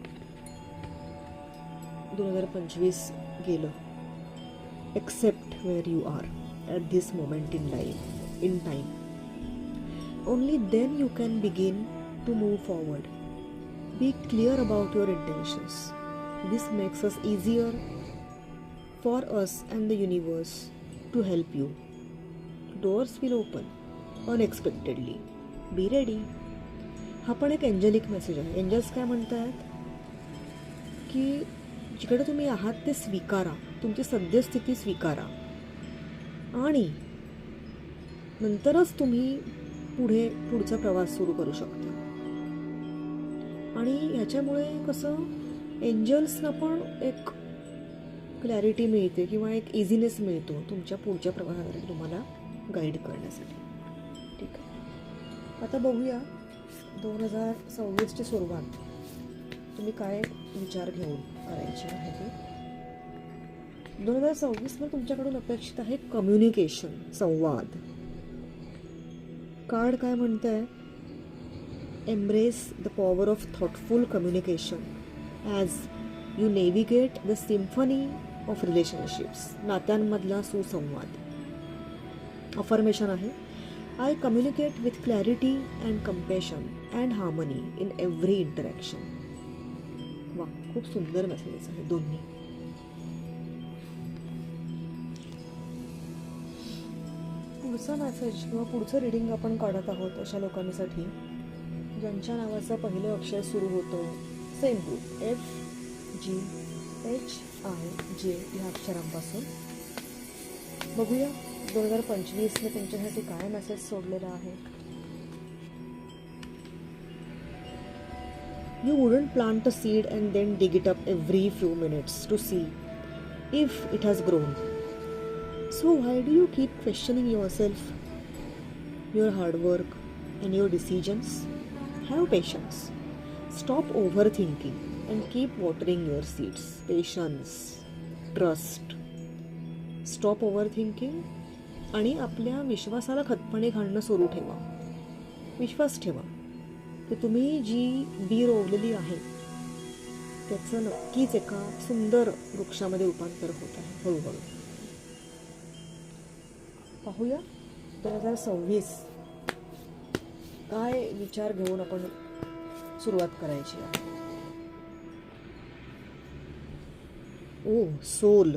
2025 गेलं. Accept where you are at this moment in time. Only then you can begin to move forward. Be clear about your intentions. This makes us easier for us and the universe to help you. Doors will open unexpectedly. Be ready. हा पण एक angelic message आहे. Angels काय म्हणतात की जिकडे तुम्ही आहात ते स्वीकारा, तुमची सद्यस्थिती स्वीकारा आणि नंतरच तुम्ही पुढचा प्रवास सुरू करू शकता. आणि ह्याच्यामुळे कसं एंजल्सना पण एक क्लॅरिटी मिळते किंवा एक इझिनेस मिळतो तुमच्या पुढच्या प्रवाहासाठी तुम्हाला गाईड करण्यासाठी. ठीक आहे, आता बघूया 2026ची सुरुवात तुम्ही काय विचार घेऊन करायची आहे ते. 2026मध्ये तुमच्याकडून अपेक्षित आहे कम्युनिकेशन, संवाद. कार्ड काय म्हणत आहे? Embrace the power of thoughtful communication as you navigate the symphony of relationships. नात्यांमधला सुसंवाद. अफर्मेशन आहे, I communicate with clarity and compassion and harmony in every interaction. वा, खूप सुंदर मेसेजेस आहे दोन्ही. पुढचा मेसेज किंवा पुढचं रिडिंग आपण काढत आहोत अशा लोकांसाठी ज्यांच्या नावाचं पहिलं अक्षर सुरू होतं सेम ग्रुप FGHIJ ह्या अक्षरांपासून. बघूया 2025ने त्यांच्यासाठी काय मेसेज सोडलेला आहे. You wouldn't plant a seed and then dig it up every few minutes to see if it has grown. So why do you keep questioning yourself, your hard work and your decisions? Have patience. Stop overthinking and keep watering your seeds. Patience. Trust. Stop overthinking आणि आपल्या विश्वासाला खतपणे घालणं सुरू ठेवा. विश्वास ठेवा की तुम्ही G B रोवलेली आहे त्याचं नक्कीच एका सुंदर वृक्षामध्ये रूपांतर होत आहे हळूहळू. पाहूया 2026 काय विचार घेऊन आपण सुरुवात करायची आहे. ओ सोल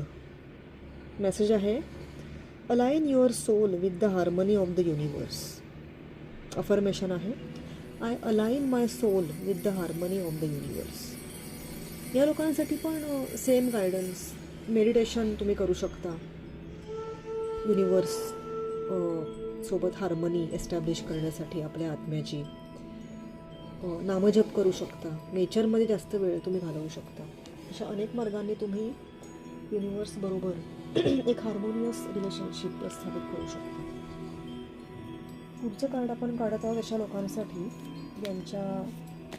मेसेज आहे, align your soul with the harmony of the universe. Affirmation आहे, I align my soul with the harmony of the universe. या लोकांसाठी पण सेम गायडन्स, मेडिटेशन तुम्ही करू शकता. युनिवर्स सोबत हार्मनी एस्टॅब्लिश करण्यासाठी आपल्या आत्म्याची नामजप करू शकता. नेचरमध्ये जास्त वेळ तुम्ही घालवू शकता. अशा अनेक मार्गांनी तुम्ही युनिवर्स बरोबर एक हार्मोनियस रिलेशनशिप प्रस्थापित करू शकता. पुढचं कार्ड आपण काढत आहोत अशा लोकांसाठी ज्यांच्या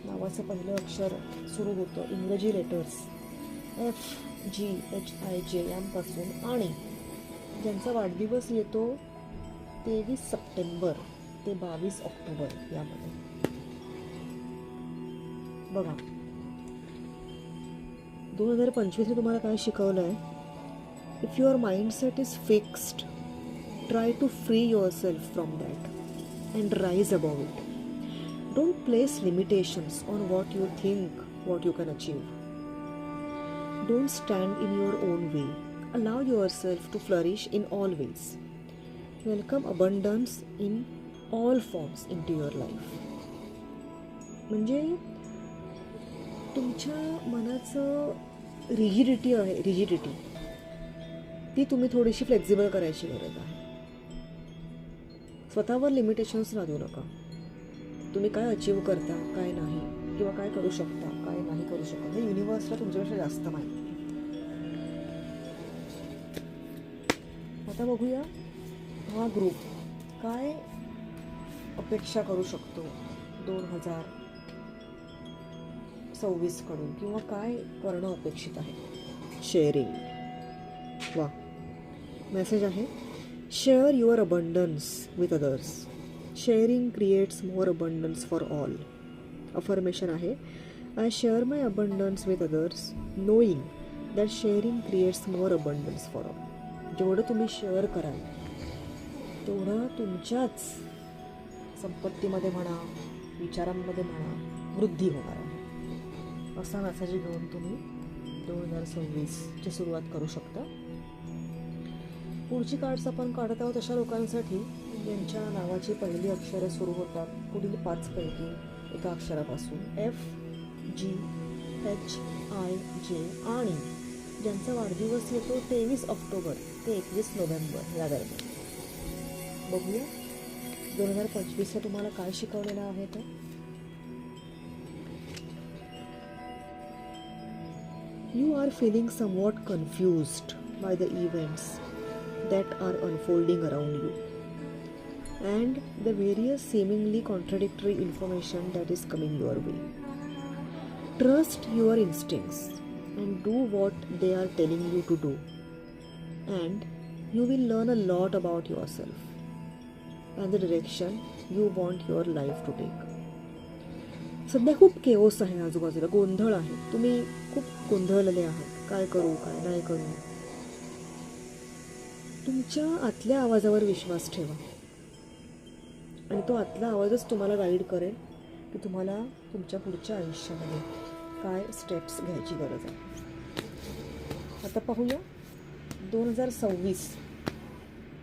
नावाचं पहिलं अक्षर सुरू होतं इंग्रजी लेटर्स FGHIJ यांपासून आणि ज्यांचा वाढदिवस येतो 23 सप्टेंबर ते 22 ऑक्टोबर यामध्ये. बघा 2025ने तुम्हाला काय शिकवलं आहे. If your mindset is fixed, try to free yourself from that and rise above it. Don't place limitations on what you think, what you can achieve. Don't stand in your own way. Allow yourself to flourish in all ways. Welcome abundance in all forms into your life. म्हणजे तुमच्या मनाचं rigidity ती तुम्ही थोडीशी flexible करायची गरज आहे. स्वतःवर लिमिटेशन्स लादू नका. तुम्ही काय अचीव करता, काय नाही, किंवा काय करू शकता, काय नाही करू शकता, हे युनिवर्सला तुमच्यापेक्षा जास्त माहिती आहे. आता बघूया हा ग्रुप काय अपेक्षा करू शकतो 2026 कडून, किंवा काय करणं अपेक्षित आहे. शेअरिंग. वा, मेसेज आहे, share your abundance with others. Sharing creates more abundance for all. Affirmation आहे, I share my abundance with others knowing that sharing creates more abundance for all. जेवढं तुम्ही शेअर कराल तेवढं तुमच्याच संपत्तीमध्ये म्हणा, विचारांमध्ये म्हणा, वृद्धी होणार आहे. असा मेसेज घेऊन तुम्ही 2026ची सुरुवात करू शकता. पुढची कार्ड्स आपण काढत आहोत अशा लोकांसाठी ज्यांच्या नावाची पहिली अक्षरं सुरू होतात पुढील 5 पैकी एका अक्षरापासून FGHIJ आणि ज्यांचा वाढदिवस येतो 23 ऑक्टोबर ते 21 नोव्हेंबर या दरम्यान. बघूया 2025 तुम्हाला काय शिकवलेलं आहे ते. You are feeling somewhat confused by the events that are unfolding around you and the various seemingly contradictory information that is coming your way. Trust your instincts and do what they are telling you to do, and you will learn a lot about yourself and the direction you want your life to take. सध्या खूप chaos आहे आजूबाजूला, गोंधळ आहे. तुम्ही खूप गोंधळलेले आहात, काय करू काय नाही करू. तुमच्या आतल्या आवाजावर विश्वास ठेवा आणि तो आतला आवाजच तुम्हाला गाईड करेल की तुम्हाला तुमच्या पुढच्या आयुष्यामध्ये काय स्टेप्स घ्यायची गरज आहे. आता पाहूया 2026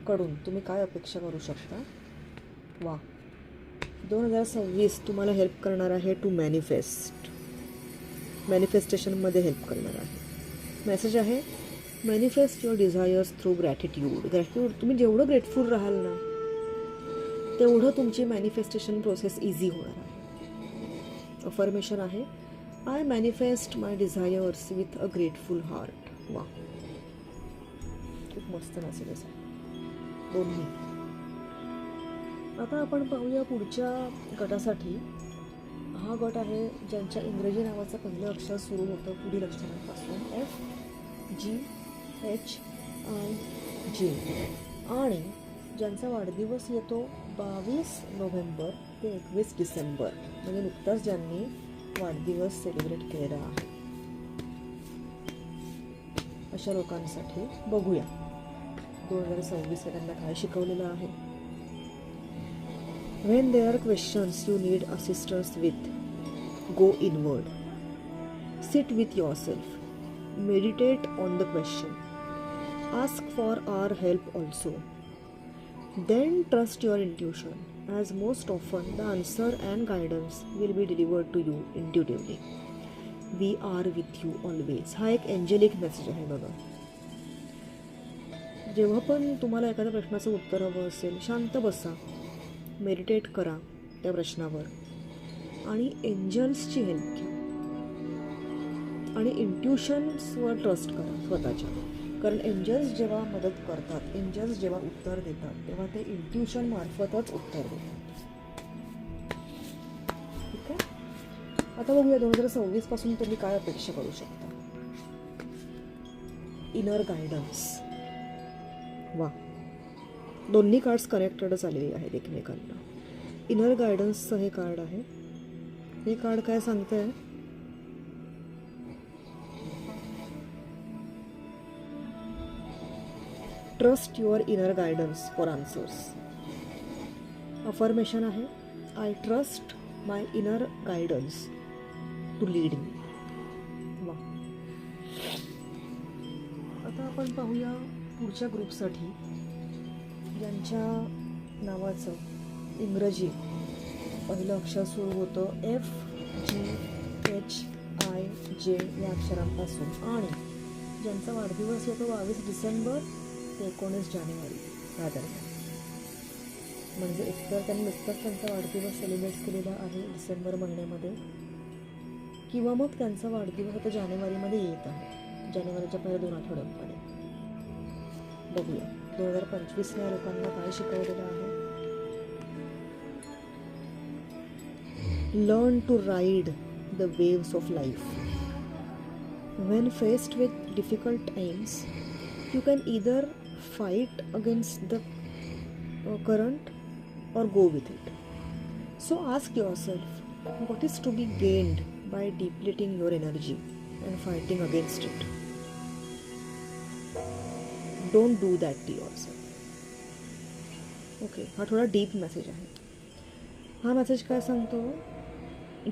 कडून तुम्ही काय अपेक्षा करू शकता. 2026 तुम्हाला हेल्प करणार आहे टू मॅनिफेस्टेशनमध्ये हेल्प करणार आहे. मेसेज आहे manifest your desires through gratitude. तुम्ही जेवढं ग्रेटफुल राहाल ना तेवढं तुमची मॅनिफेस्टेशन प्रोसेस इझी होणार आहे. अफर्मेशन आहे I manifest my desires with a grateful heart. खूप मस्त मेसेजेस आहे दोन्ही. आता आपण पाहूया पुढच्या गटासाठी. हा गट आहे ज्यांच्या इंग्रजी नावाचं पहिलं अक्षर सुरू होतं पुढील अक्षरांपासून FGHIJ आणि ज्यांचा वाढदिवस येतो 22 नोव्हेंबर ते 21 डिसेंबर म्हणजे नुकताच ज्यांनी वाढदिवस सेलिब्रेट केलेला आहे अशा लोकांसाठी बघूया 2026 त्यांना काय शिकवलेलं आहे. When there are questions you need assistance with, go inward. Sit with yourself. Meditate on the question. Ask for our help also. Then trust your intuition, as most often the answer and guidance will be delivered to you intuitively. We are with you always. हा एक angelic message आहे बघा. जेव्हा पण तुम्हाला एखाद्या प्रश्नाचं उत्तर हवं असेल शांत बसा, मेडिटेट करा त्या प्रश्नावर आणि एंजल्सची हेल्प घ्या आणि इंट्युशन्सवर ट्रस्ट करा स्वतःच्या. कारण एंजल्स जेव्हा मदत करतात, एंजल्स जेव्हा उत्तर देतात तेव्हा ते इंट्युशन मार्फतच उत्तर देतात. ठीक आहे. आता बघूया 2026 पासून तुम्ही काय अपेक्षा करू शकता. Inner guidance. दोन्ही कार्ड्स कनेक्टेडच आलेली आहेत एकमेकांना. इनर गायडन्सचं हे कार्ड आहे. हे कार्ड काय सांगतंय, trust your inner guidance for answers. Affirmation आहे I trust my inner guidance to lead me. आता आपण पाहूया पुढच्या ग्रुपसाठी ज्यांच्या नावाचं इंग्रजी पहिलं अक्षर सुरू होतं FGHIJ या अक्षरांपासून आणि ज्यांचा वाढदिवस येतो 22 डिसेंबर ते 19 जानेवारी या दरम्यान. म्हणजे एकतर त्यांनी नुकताच त्यांचा वाढदिवस सेलिब्रेट केलेला आहे डिसेंबर महिन्यामध्ये किंवा मग त्यांचा वाढदिवस आता जानेवारीमध्ये येत आहे, जानेवारीच्या पहिल्या 2 आठवड्यांमध्ये. बघूया 2025 या लोकांना काय शिकवलेलं आहे. Learn to ride the waves of life. When faced with difficult times you can either fight against the current or go with it. So ask yourself, what is to be gained by depleting your energy and fighting against it? Don't do that to yourself. Okay, हा थोडा deep message आहे. हा message काय सांगतो,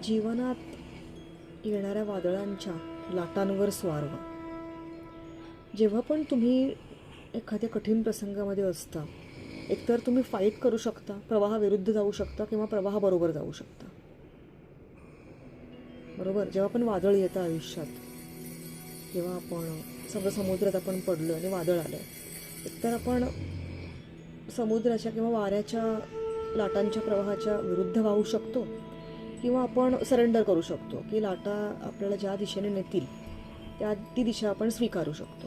जीवनात येणाऱ्या वादळांच्या लाटांवर स्वार व्हा. जेव्हा पण तुम्ही एखाद्या कठीण प्रसंगामध्ये असता, एकतर तुम्ही फाईट करू शकता, प्रवाहाविरुद्ध जाऊ शकता किंवा प्रवाहाबरोबर जाऊ शकता. बरोबर. जेव्हा पण वादळ येतं आयुष्यात, जेव्हा आपण समजा समुद्रात आपण पडलो आणि वादळ आलं, एकतर आपण समुद्राच्या किंवा वाऱ्याच्या लाटांच्या प्रवाहाच्या विरुद्ध वाहू शकतो किंवा आपण सरेंडर करू शकतो की लाटा आपल्याला ज्या दिशेने नेतील ती दिशा आपण स्वीकारू शकतो.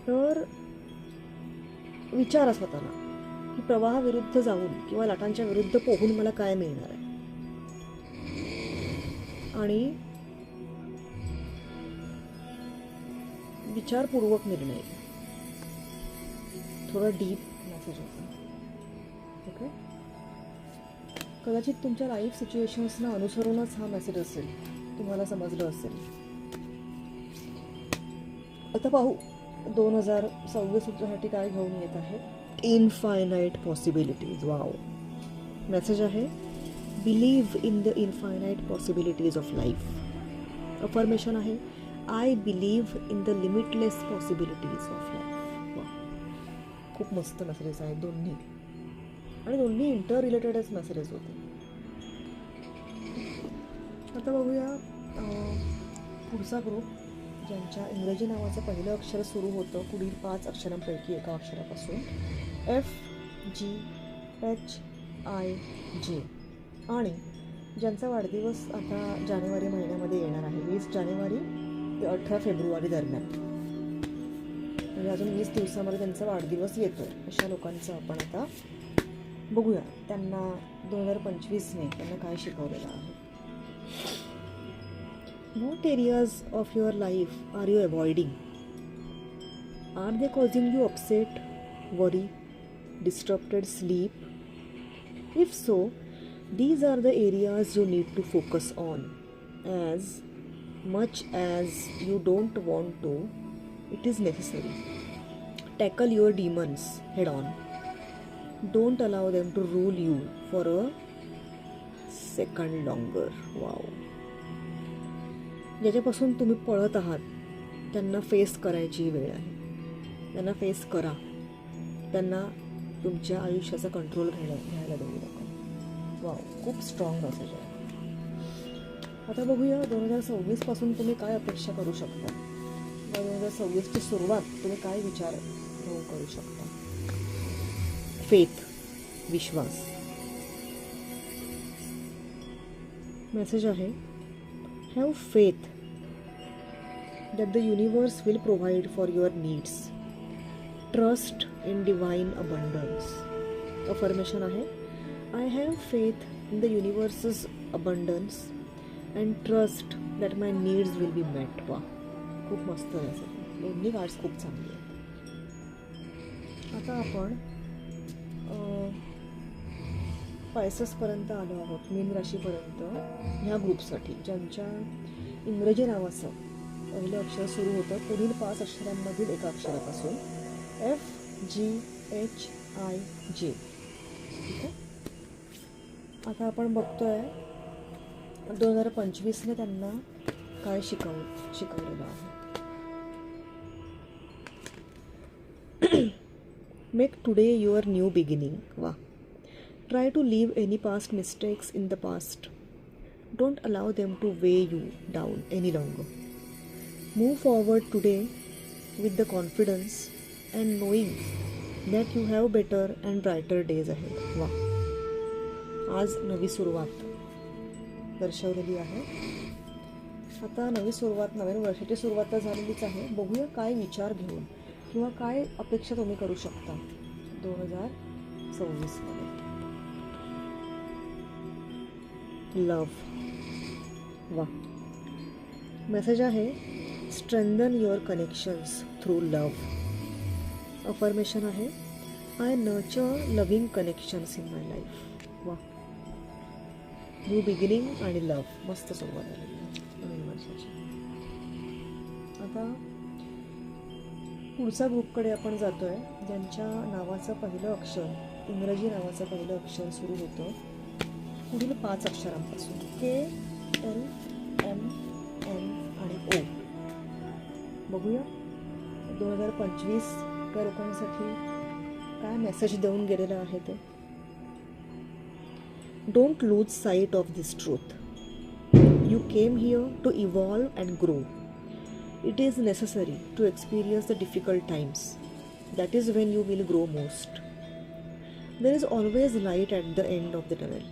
तर विचारा स्वतःला की प्रवाहाविरुद्ध जाऊन किंवा लाटांच्या विरुद्ध पोहून मला काय मिळणार आहे. आणि विचारपूर्वक निर्णय. थोडा डीप मेसेज होता. ओके. कदाचित तुमच्या लाईफ सिच्युएशन्सना अनुसरूनच हा मेसेज असेल, तुम्हाला समजलं असेल. आता पाहू 2026 तुमच्यासाठी काय घेऊन येत आहे? Infinite possibilities. वाव. मेसेज आहे believe in the infinite possibilities of life. Affirmation आहे I believe in the limitless possibilities of life. वा, खूप मस्त मेसेजेस आहेत दोन्ही, आणि दोन्ही इंटर रिलेटेडच मेसेजेस होते. आता बघूया पुढचा ग्रुप, ज्यांच्या इंग्रजी नावाचं पहिलं अक्षर सुरू होतं पुढील 5 अक्षरांपैकी एका अक्षरापासून. FGHIJ, आणि ज्यांचा वाढदिवस आता जानेवारी महिन्यामध्ये येणार आहे, 20 जानेवारी ते 18 फेब्रुवारी दरम्यान, म्हणजे अजून 20 दिवसामध्ये त्यांचा वाढदिवस येतो. अशा लोकांचं आपण आता बघूया त्यांना 2025ने त्यांना काय शिकवलेलं आहे. What areas of your life are you avoiding? Are they causing you upset, worry, disrupted sleep? If so, these are the areas you need to focus on. As much as you don't want to, it is necessary. Tackle your demons head on. Don't allow them to rule you for a second longer. Wow. ज्याच्यापासून तुम्ही पळत आहात त्यांना face करायची वेळ आहे. त्यांना face करा. त्यांना तुमच्या आयुष्याचा कंट्रोल घ्यायला देऊ नका. वाव, खूप स्ट्रॉंग मेसेज आहे. आता बघूया 2026 पासून तुम्ही काय अपेक्षा करू शकता. 2026ची सुरुवात तुम्ही काय विचार करू शकता. फेथ, विश्वास. मेसेज आहे have faith that the universe will provide for your needs. Trust in divine abundance. Affirmation आहे I have faith in the universe's abundance and trust that my needs will be met. वा, खूप मस्त आहे. दोन्ही cards खूप चांगले आहेत. आता आपण पायससपर्यंत आलो आहोत, मीन राशीपर्यंत. ह्या ग्रुपसाठी ज्यांच्या इंग्रजी नावाचं पहिलं अक्षर सुरू होतं पुढील 5 अक्षरांमधील एका अक्षरापासून. FGHIJ. ठीक आहे. आता आपण बघतोय 2025ने त्यांना काय शिकवलेलं आहे. Make today your new beginning. वा. Try to leave any past mistakes in the past. Don't allow them to weigh you down any longer. Move forward today with the confidence and knowing that you have better and brighter days ahead. वा, आज नवी सुरुवात दर्शवलेली आहे. आता नवी सुरुवात, नवीन वर्षाची सुरुवात तर झालेलीच आहे. बघूया काय विचार घेऊन किंवा काय अपेक्षा तुम्ही करू शकता 2026 मध्ये. लव. वा, मेसेज आहे strengthen your connections through love. Affirmation आहे I nurture loving connections in my life. वा, न्यू बिगिनिंग आणि लव. मस्त सुरुवात झालेली आहे नवीन वर्षाची. आता पुढच्या ग्रुपकडे आपण जातोय ज्यांच्या नावाचं पहिलं अक्षर, इंग्रजी नावाचं पहिलं अक्षर सुरू होतं पुढील 5 अक्षरांपासून. KLMN आणि O. बघूया 2025 त्या लोकांसाठी काय मेसेज देऊन गेलेलं आहे ते. Don't lose sight of this truth. You came here to evolve and grow. It is necessary to experience the difficult times. That is when you will grow most. There is always light at the end of the tunnel.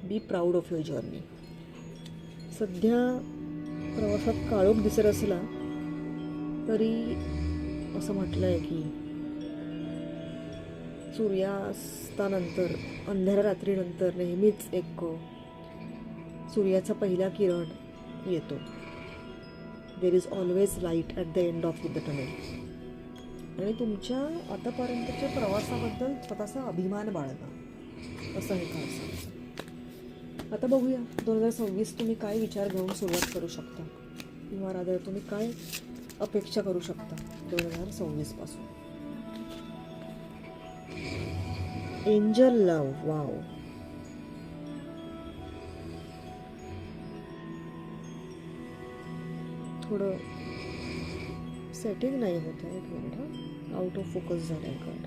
Be proud of your journey. सध्या प्रवासात काळोख दिसत असला तरी असं म्हटलं आहे की सूर्यास्तानंतर, अंधाऱ्या रात्रीनंतर नेहमीच एक सूर्याचा पहिला किरण येतो. देर is always light at the end of the tunnel. आणि तुमच्या आतापर्यंतच्या प्रवासाबद्दल स्वतःचा अभिमान बाळगा, असं हे काय सांगतं. आता बघूया 2026 तुम्ही काय विचार घेऊन सुरुवात करू शकता किंवा रादर तुम्ही काय अपेक्षा करू शकता 2026 पासून. Angel love, wow. थोडं सेटिंग नाही होत आहे, एक मिनिट. हा आउट ऑफ फोकस झालं आहे कार्ड.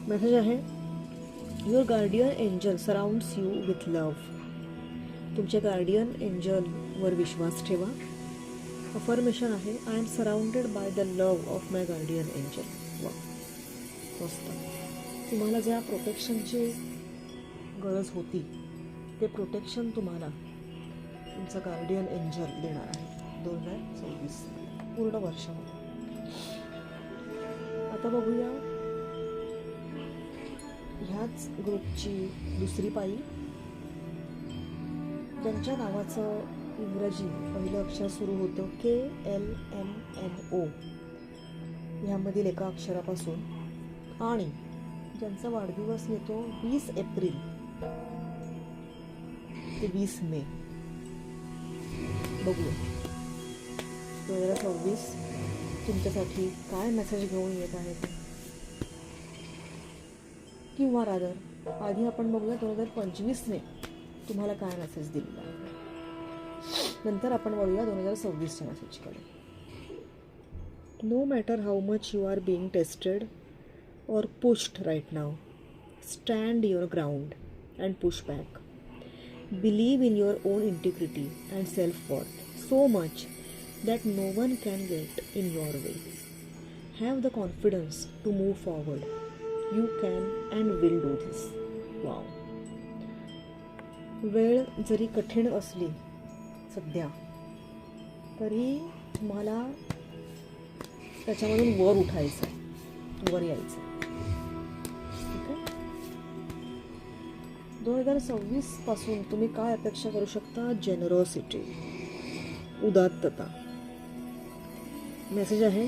मेसेज आहे, your guardian angel surrounds you with love. तुमच्या गार्डियन एंजलवर विश्वास ठेवा. अफर्मेशन आहे, I am surrounded by the love of my guardian angel. वा, मस्त. तुम्हाला ज्या प्रोटेक्शनची गरज होती ते प्रोटेक्शन तुम्हाला तुमचं गार्डियन एंजल देणार आहे 2026 पूर्ण वर्षामध्ये. आता बघूया ह्याच ग्रुपची दुसरी पायी, ज्यांच्या नावाचं इंग्रजी पहिलं अक्षर सुरू होतं KLMNO ह्यामधील एका अक्षरापासून, आणि ज्यांचा वाढदिवस येतो 20 एप्रिल ते 20 मे. बघूया 2026 तुमच्यासाठी काय मेसेज घेऊन येत आहे ते, किंवा रादर आधी आपण बघूया 2025ने तुम्हाला काय मेसेज दिलेला आहे, नंतर आपण वळूया 2026च्या मेसेजकडे. No matter how much you are being tested or pushed right now, stand your ground and push back. Believe in your own integrity and self worth so much that no one can get in your way. Have the confidence to move forward. You can and will do this. Wow. वेळ जरी कठीण असली सध्या तरी तुम्हाला त्याच्यामधून वर उठायचं आहे, वर यायचं आहे. ठीक आहे. 2026 पासून तुम्ही काय अपेक्षा करू शकता? जेनरॉसिटी, उदात्तता. मेसेज आहे,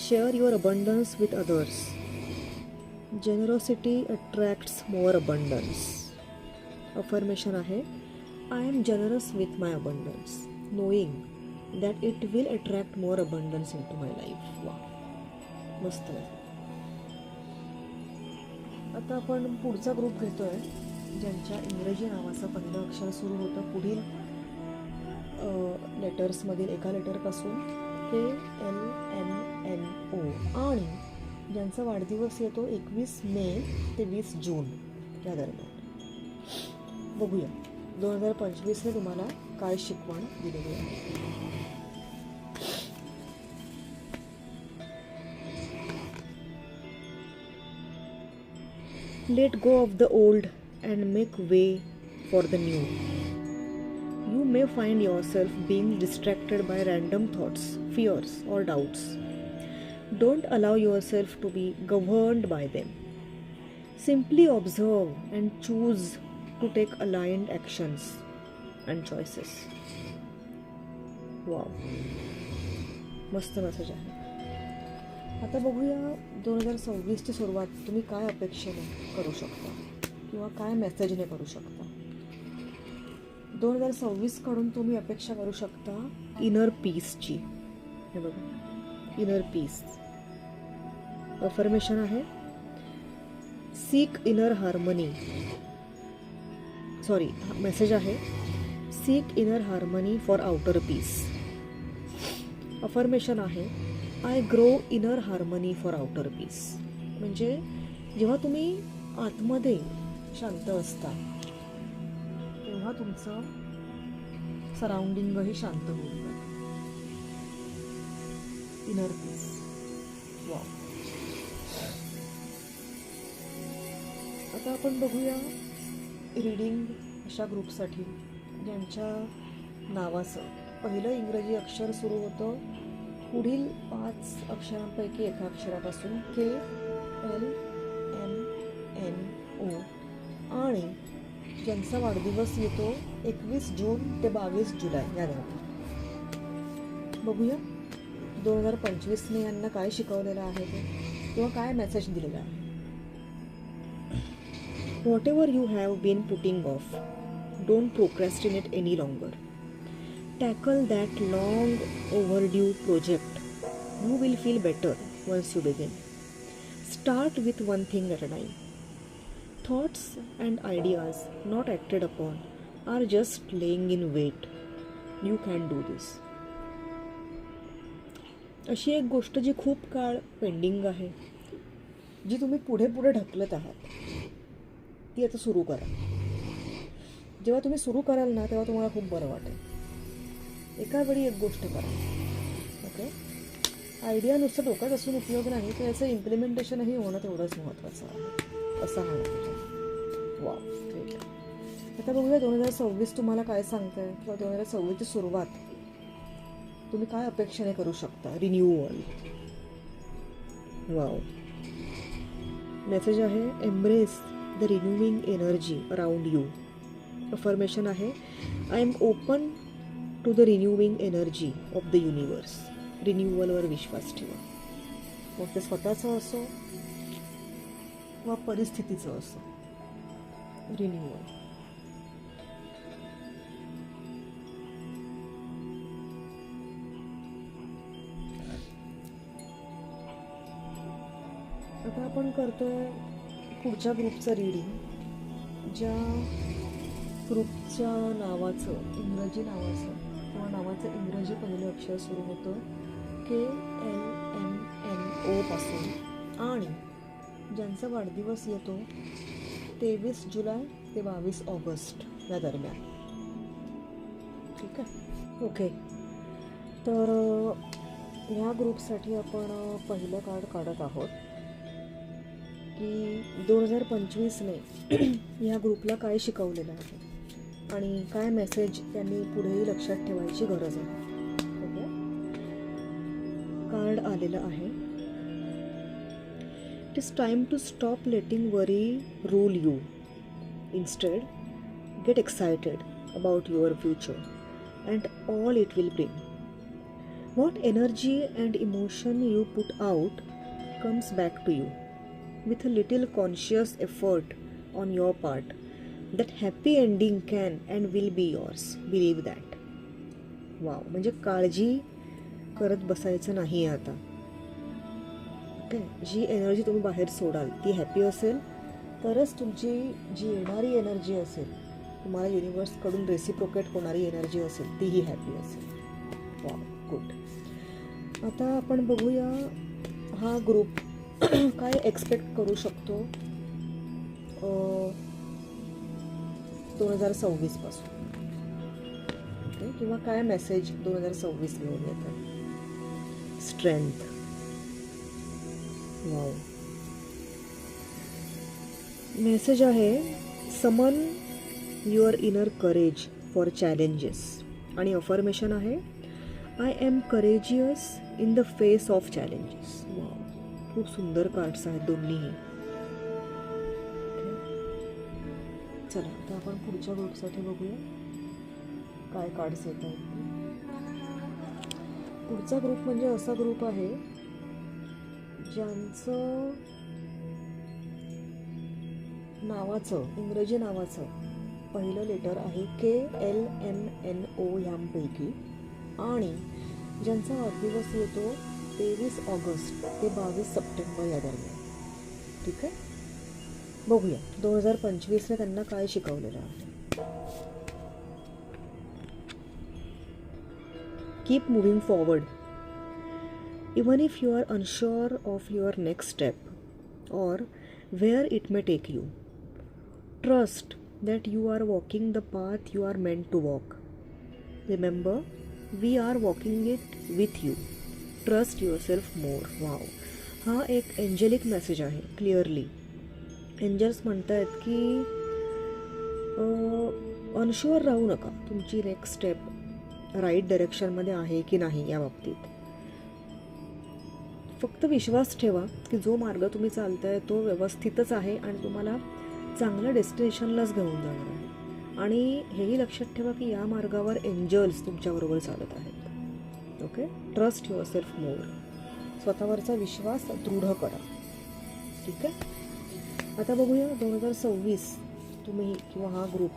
share your abundance with others. Generosity attracts more abundance. Affirmation आहे, I am generous with my abundance, knowing that it will attract more abundance into my life. Wow, मस्त. आता आपण पुढचा ग्रुप घेतोय ज्यांच्या इंग्रजी नावाचं पहिलं अक्षर सुरू होतं पुढील लेटर्समधील एका लेटरपासून KLMNO, आणि ज्यांचा वाढदिवस येतो 21 मे ते 20 जून या दरम्यान. बघूया 2025ने तुम्हाला काय शिकवण दिलेली आहे. Let go of the old and make way for the new. You may find yourself being distracted by random thoughts, fears or doubts. Don't allow yourself to be governed by them. Simply observe and choose to take aligned actions and choices. Wow, मस्त message आहे. आता बघूया 2026ची सुरुवात तुम्ही काय अपेक्षेने करू शकता किंवा काय मेसेजने करू शकता. 2026 कडून तुम्ही अपेक्षा करू शकता इनर पीसची. हे बघा, इनर पीस. अफर्मेशन आहे, seek inner harmony. Sorry, message आहे, seek inner harmony for outer peace. Affirmation आहे, I grow inner harmony for outer peace. म्हणजे जेव्हा तुम्ही आतमध्ये शांत असता तेव्हा तुमचं सराउंडिंगही शांत होईल. Inner peace. वा. आता आपण बघूया रीडिंग अशा ग्रुपसाठी ज्यांच्या नावाचं पहिलं इंग्रजी अक्षर सुरू होतं पुढील 5 अक्षरांपैकी एका अक्षरापासून KLMNO, आणि ज्यांचा वाढदिवस येतो 21 जून ते 22 जुलै या दरम्यान. बघूया 2025ने यांना काय शिकवलेलं आहे ते किंवा काय मेसेज दिलेला आहे. Whatever you have been putting off, don't procrastinate any longer. Tackle that long overdue project. You will feel better once you begin. Start with one thing at a time. Thoughts and ideas not acted upon are just laying in wait. You can do this. अशी एक गोष्ट जी खूप काळ pending आहे, जी तुम्ही पुढे पुढे ढकलत आहात, ती आता सुरू करा. जेव्हा तुम्ही सुरू कराल ना, तेव्हा तुम्हाला खूप बरं वाटेल. एका वेळी एक गोष्ट करा. ओके. आयडिया नुसतं डोक्यात असून उपयोग नाही, तर याचं इम्प्लिमेंटेशनही होणं तेवढंच महत्त्वाचं आहे. असा हा नतीजा. वा, ग्रेट. आता बघूया 2026 तुम्हाला काय सांगतं आहे, किंवा 2026ची सुरुवात तुम्ही काय अपेक्षेने करू शकता. रिन्यूअल. वाव. मेसेज आहे, embrace the renewing energy around you. Affirmation आहे, I am open to the renewing energy of the universe. रिन्युअलवर विश्वास ठेवा. मग ते स्वतःचं असो किंवा परिस्थितीचं असो. रिन्युअल. आता आपण करतोय पुढच्या ग्रुपचं रीडिंग. ज्या ग्रुपच्या नावाचं, इंग्रजी नावाचं किंवा नावाचं इंग्रजी पहिलं अक्षर सुरू होतं KLMNO पासून, आणि ज्यांचा वाढदिवस येतो 23 जुलै ते 22 ऑगस्ट या दरम्यान. ठीक आहे. ओके. तर ह्या ग्रुपसाठी आपण पहिलं कार्ड काढत आहोत की 2025ने ह्या ग्रुपला काय शिकवलेलं आहे आणि काय मेसेज त्यांनी पुढेही लक्षात ठेवायची गरज आहे. ओके. कार्ड आलेलं आहे, it is time to stop letting worry rule you. Instead get excited about your future and all it will bring. What energy and emotion you put out comes back to you with a little conscious effort on your part. That happy ending can and will be yours. Believe that. Wow. म्हणजे काळजी करत बसायचं नाही आता. Okay. जी energy तुम्ही बाहेर सोडाल ती happy असेल तरच तुमची जी येणारी एनर्जी असेल, तुम्हाला युनिवर्सकडून रेसिप्रोकेट होणारी एनर्जी असेल, तीही हॅपी असेल. Wow, good. आता आपण बघूया हा ग्रुप काय एक्सपेक्ट करू शकतो 2026 पासून. ओके. किंवा काय मेसेज 2026 घेऊन येतं. स्ट्रेंथ. वाव. मेसेज आहे, summon your inner courage for challenges. आणि अफर्मेशन आहे, I am courageous in the face of challenges. Wow. खूप सुंदर कार्ड्स आहेत दोन्हीही. चला आता आपण पुढच्या ग्रुपसाठी बघूया काय कार्ड्स येत आहेत. पुढचा ग्रुप म्हणजे असा ग्रुप आहे ज्यांचं नावाचं, इंग्रजी नावाचं पहिलं लेटर आहे KLMNO ह्यांपैकी, आणि ज्यांचा वाढदिवस येतो 23 ऑगस्ट ते 22 सप्टेंबर या दरम्यान. ठीक आहे. बघूया 2025ने त्यांना काय शिकवलेलं आहे. Keep moving forward even if you are unsure of your next step or where it may take you. Trust that you are walking the path you are meant to walk. Remember, we are walking it with you. Trust yourself more. Wow. हा एक angelic message आहे. Clearly angels म्हणत आहेत की अनश्युअर राहू नका, तुमची next step right डायरेक्शनमध्ये आहे की नाही या बाबतीत. फक्त विश्वास ठेवा की जो मार्ग तुम्ही चालताय तो व्यवस्थितच आहे आणि तुम्हाला चांगल्या डेस्टिनेशनलाच घेऊन जाणार आहे. आणि हेही लक्षात ठेवा की या मार्गावर एंजल्स तुमच्याबरोबर चालत आहेत. Okay. Trust yourself more. स्वतःवरचा विश्वास दृढ करा. ठीक आहे. आता बघूया 2026 तुम्ही किंवा हा ग्रुप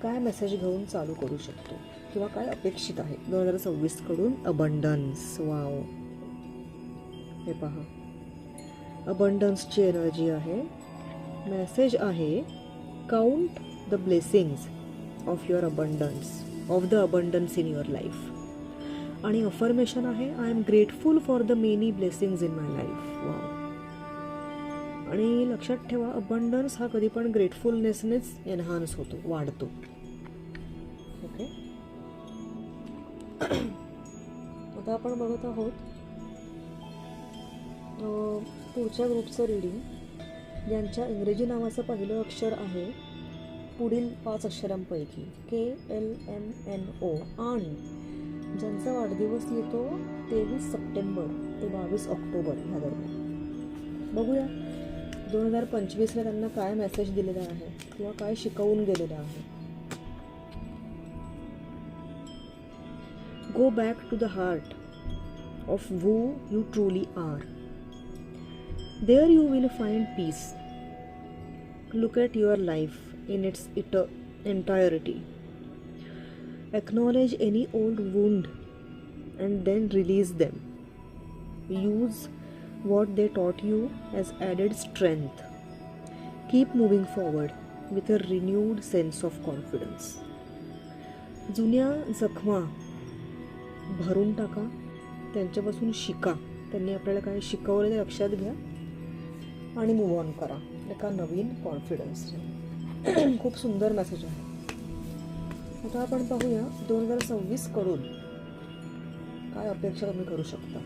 काय मेसेज घेऊन चालू करू शकतो. किंवा काय अपेक्षित आहे 2026 कडून अबंडन्स. वाव, हे पहा, अबंडन्सची एनर्जी आहे. मेसेज आहे count the blessings of your abundance, of the abundance in your life. आणि अफर्मेशन आहे I am grateful for the many blessings in my life. Wow. आणि लक्षात ठेवा, अबंडन्स हा कधी पण ग्रेटफुलनेसनेच एनहान्स होतो, वाढतो. ओके. आता आपण बघत आहोत पुढच्या ग्रुपचं रीडिंग, ज्यांच्या इंग्रजी नावाचं पहिलं अक्षर आहे पुढील 5 अक्षरांपैकी KLMNO आणि ज्यांचा वाढदिवस येतो 23 सप्टेंबर ते 22 ऑक्टोबर ह्या दरम्यान. बघूया 2025ला त्यांना काय मेसेज दिलेला आहे किंवा काय शिकवून गेलेला आहे. Go back to the heart of who you truly are. There you will find peace. Look at your life in its entirety. Acknowledge any old wound and then release them. Use what they taught you as added strength. Keep moving forward with a renewed sense of confidence. जुन्या जखमा भरून टाका, त्यांच्यापासून शिका. त्यांनी आपल्याला काय शिकवलं ते लक्षात घ्या आणि मूव्ह ऑन करा एका नवीन कॉन्फिडन्सने. खूप सुंदर मेसेज आहे. आता आपण पाहूया 2026 कडून काय अपेक्षा तुम्ही करू शकता.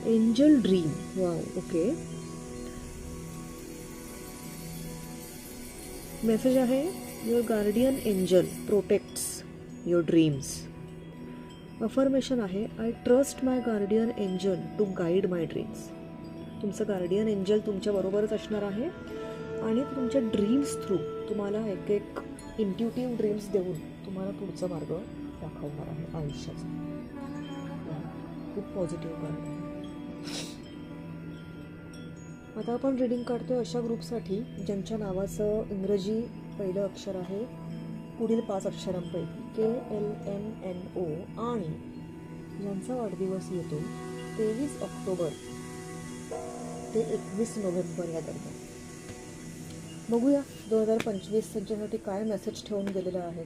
Angel dream. Wow. Okay. Message आहे your guardian angel protects your dreams. Affirmation आहे I trust my guardian angel to guide my dreams. तुमचं गार्डियन एंजल तुमच्याबरोबरच असणार आहे आणि तुमच्या ड्रीम्स थ्रू तुम्हाला एक एक इंट्युटिव्ह ड्रीम्स देऊन तुम्हाला पुढचा मार्ग दाखवणार आहे आयुष्याचा. खूप पॉझिटिव्ह कार्ड आहे. आता आपण रीडिंग काढतोय अशा ग्रुपसाठी ज्यांच्या नावाचं इंग्रजी पहिलं अक्षर आहे पुढील 5 अक्षरांपैकी KLMNO आणि ज्यांचा वाढदिवस येतो 23 ऑक्टोबर ते 21 नोव्हेंबर या दरम्यान. बघूया 2025 त्यांच्यासाठी काय मेसेज ठेवून गेलेला आहे.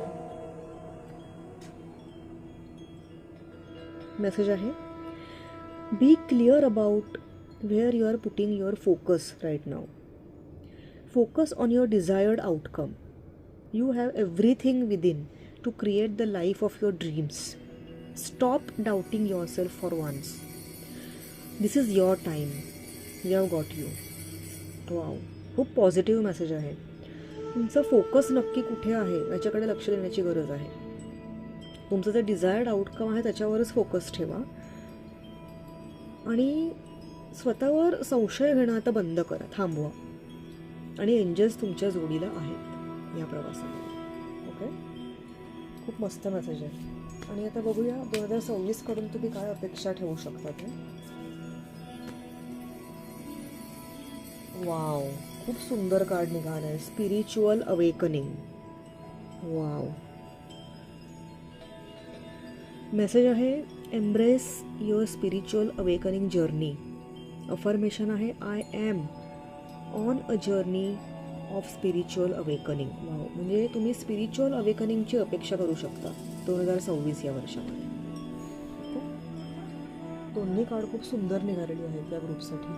मेसेज आहे be clear about where you are putting your focus right now. Focus on your desired outcome. You have everything within to create the life of your dreams. Stop doubting yourself for once. This is your time. You have got you. Wow. खूप positive message आहे. तुमचं focus नक्की कुठे आहे याच्याकडे लक्ष देण्याची गरज आहे. तुमचं जे डिझायर्ड आउटकम आहे त्याच्यावरच फोकस ठेवा आणि स्वतःवर संशय घेणं आता बंद करा, थांबवा. आणि एंजल्स तुमच्या जोडीला आहेत या प्रवासामध्ये. ओके. खूप मस्त मेसेज आहे. आणि आता बघूया 2026 कडून तुम्ही काय अपेक्षा ठेवू शकता ते. वाव. खूप सुंदर कार्ड निघालं आहे स्पिरिच्युअल अवेकनिंग. वाव. मेसेज आहे embrace your spiritual awakening journey. Affirmation आहे I am on a journey of spiritual awakening. Wow. म्हणजे तुम्ही स्पिरिच्युअल अवेकनिंगची अपेक्षा करू शकता 2026 या वर्षामध्ये. दोन्ही कार्ड खूप सुंदर निघालेली आहेत या ग्रुपसाठी.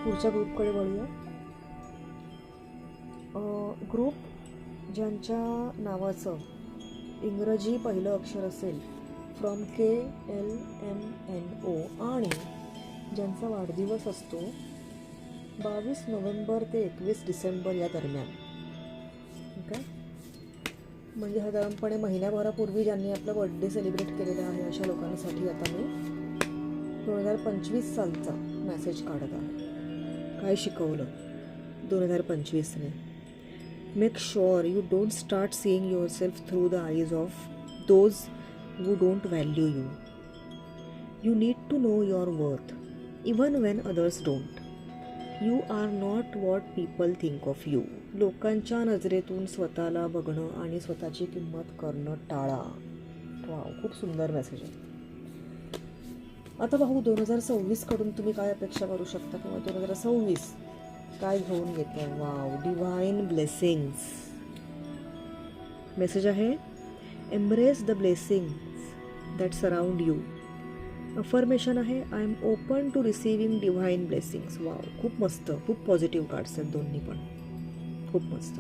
पुढच्या ग्रुपकडे वळूया. ग्रुप ज्यांच्या नावाचं इंग्रजी पहिलं अक्षर असेल फ्रॉम KLMNO आणि ज्यांचा वाढदिवस असतो 22 नोव्हेंबर ते 21 डिसेंबर या दरम्यान. ओके. म्हणजे साधारणपणे महिन्याभरापूर्वी ज्यांनी आपला बर्थडे सेलिब्रेट केलेला आहे अशा लोकांसाठी आता मी 2025 सालचा मेसेज काढत आहे. काय शिकवलं 2025ने. Make sure you don't start seeing yourself through the eyes of those who don't value you. You need to know your worth even when others don't. You are not what people think of you. लोकांच्या नजरेतून स्वतःला बघणं आणि स्वतःची किंमत करणं टाळा. Wow, खूप सुंदर मेसेज आहे. आता पाहू 2026 कडून तुम्ही काय अपेक्षा करू शकता किंवा 2026 काय घेऊन येतं. Wow, divine blessings. मेसेज आहे embrace the blessings that surround you. Affirmation आहे I am open to receiving divine blessings. Wow, खूप मस्त, खूप पॉझिटिव्ह कार्ड्स आहेत दोन्ही पण, खूप मस्त.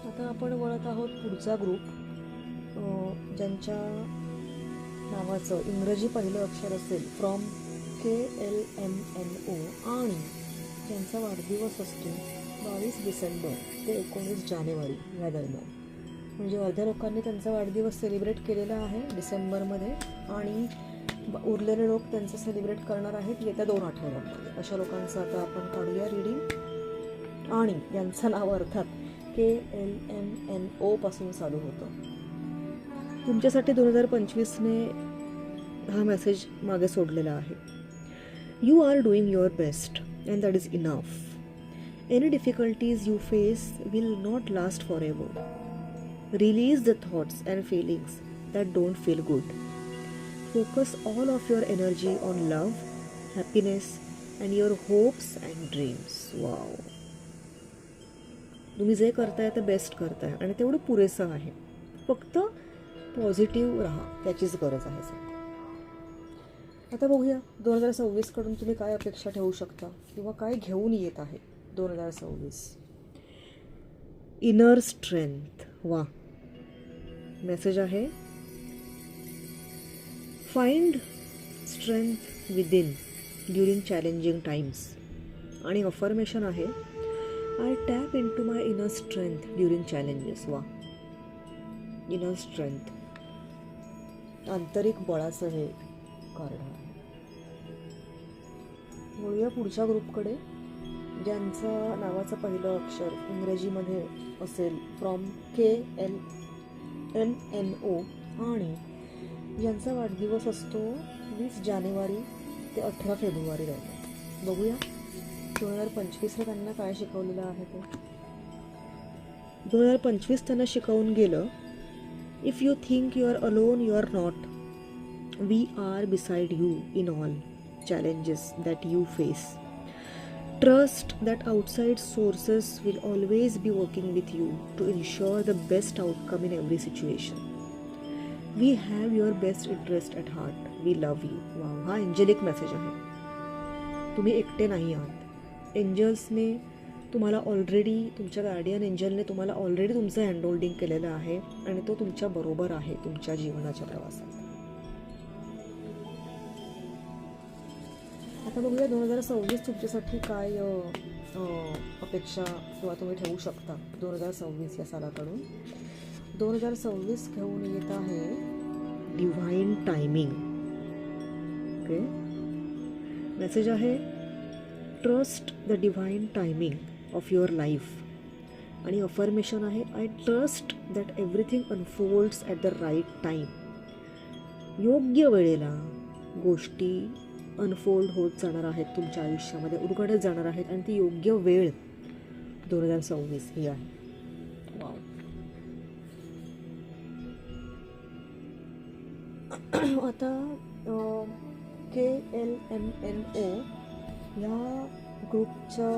आता आपण वळत आहोत पुढचा ग्रुप, ज्यांच्या नावाचं इंग्रजी पहिलं अक्षर असेल फ्रॉम KLMNO आणि ज्यांचा वाढदिवस असतो 22 डिसेंबर ते 19 जानेवारी या दरम्यान. म्हणजे अर्ध्या लोकांनी त्यांचा वाढदिवस सेलिब्रेट केलेला आहे डिसेंबरमध्ये आणि उरलेले लोक त्यांचं सेलिब्रेट करणार आहेत येत्या 2 आठवड्यांमध्ये. अशा लोकांचं आता आपण काढूया रीडिंग. आणि यांचं नाव अर्थात KLMNO पासून चालू होतं. तुमच्यासाठी 2025ने हा मेसेज मागे सोडलेला आहे. You are doing your best and that is enough. Any difficulties you face will not last forever. Release the thoughts and feelings that don't feel good. Focus all of your energy on love, happiness, and your hopes and dreams. Wow. तुम्ही जे करताय ते best करताय आणि तेवढं पुरेसं आहे. फक्त पॉझिटिव्ह राहा, त्याचीच गरज आहे सध्या. आता बघूया 2026 कडून तुम्ही काय अपेक्षा ठेवू शकता किंवा काय घेऊन येत आहे 2026. Inner strength. वा, मेसेज आहे find strength within during challenging times. आणि अफर्मेशन आहे I tap into my inner strength during challenges. वा, इनर स्ट्रेंथ, आंतरिक बळाचं हे कारण आहे. बोलूया पुढच्या ग्रुपकडे, ज्यांचं नावाचं पहिलं अक्षर इंग्रजीमध्ये असेल फ्रॉम KLMNO आणि ज्यांचा वाढदिवस असतो 20 जानेवारी ते 18 फेब्रुवारी दरम्यान. बघूया 2025ला त्यांना काय शिकवलेलं आहे ते. 2025 त्यांना शिकवून गेलं if you think you are alone you are not. We are beside you in all challenges that you face. Trust that outside sources will always be working with you to ensure the best outcome in every situation. We have your best interest at heart. We love you. Wow, हा angelic message आहे. तुम्ही एकटे नाही आहात. एंजल्सने तुम्हाला already, तुमच्या guardian एंजलने तुम्हाला already तुमचं हँडहोल्डिंग केलेलं आहे आणि तो तुमच्या बरोबर आहे तुमच्या जीवनाच्या प्रवासात. आता बघूया 2026 तुमच्यासाठी काय अपेक्षा किंवा तुम्ही ठेवू शकता 2026 या सालाकडून. 2026 घेऊन येत आहे डिव्हाइन टायमिंग. ओके, मेसेज आहे trust the divine timing of your life. आणि अफर्मेशन आहे I trust that everything unfolds at the right time. योग्य वेळेला गोष्टी अनफोल्ड होत जाणार आहेत तुमच्या आयुष्यामध्ये, उलगडत जाणार आहेत आणि ती योग्य वेळ 2026 ही आहे. वाव. आता KLMNO या ग्रुपच्या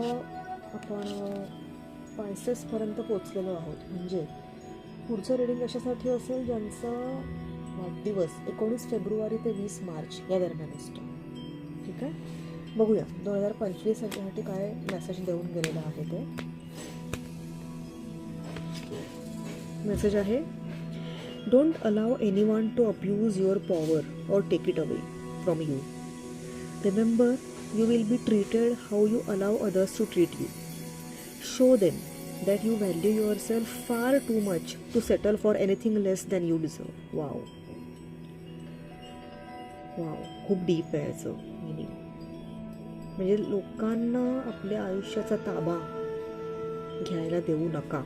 आपण पायसेसपर्यंत पोचलेलो आहोत. म्हणजे पुढचं रीडिंग अशासाठी असेल ज्यांचा वाढदिवस 19 फेब्रुवारी ते 20 मार्च या दरम्यान असतो. ठीक आहे, बघूया 2025 यांच्यासाठी काय मेसेज देऊन गेलेला आहे ते. मेसेज आहे don't allow anyone to abuse your power or take it away from you. Remember you will be treated how you allow others to treat you. Show them that you value yourself far too much to settle for anything less than you deserve. Wow wow, खूप deep आहे याचं meaning. म्हणजे लोकांना आपल्या आयुष्याचा ताबा घ्यायला देऊ नका.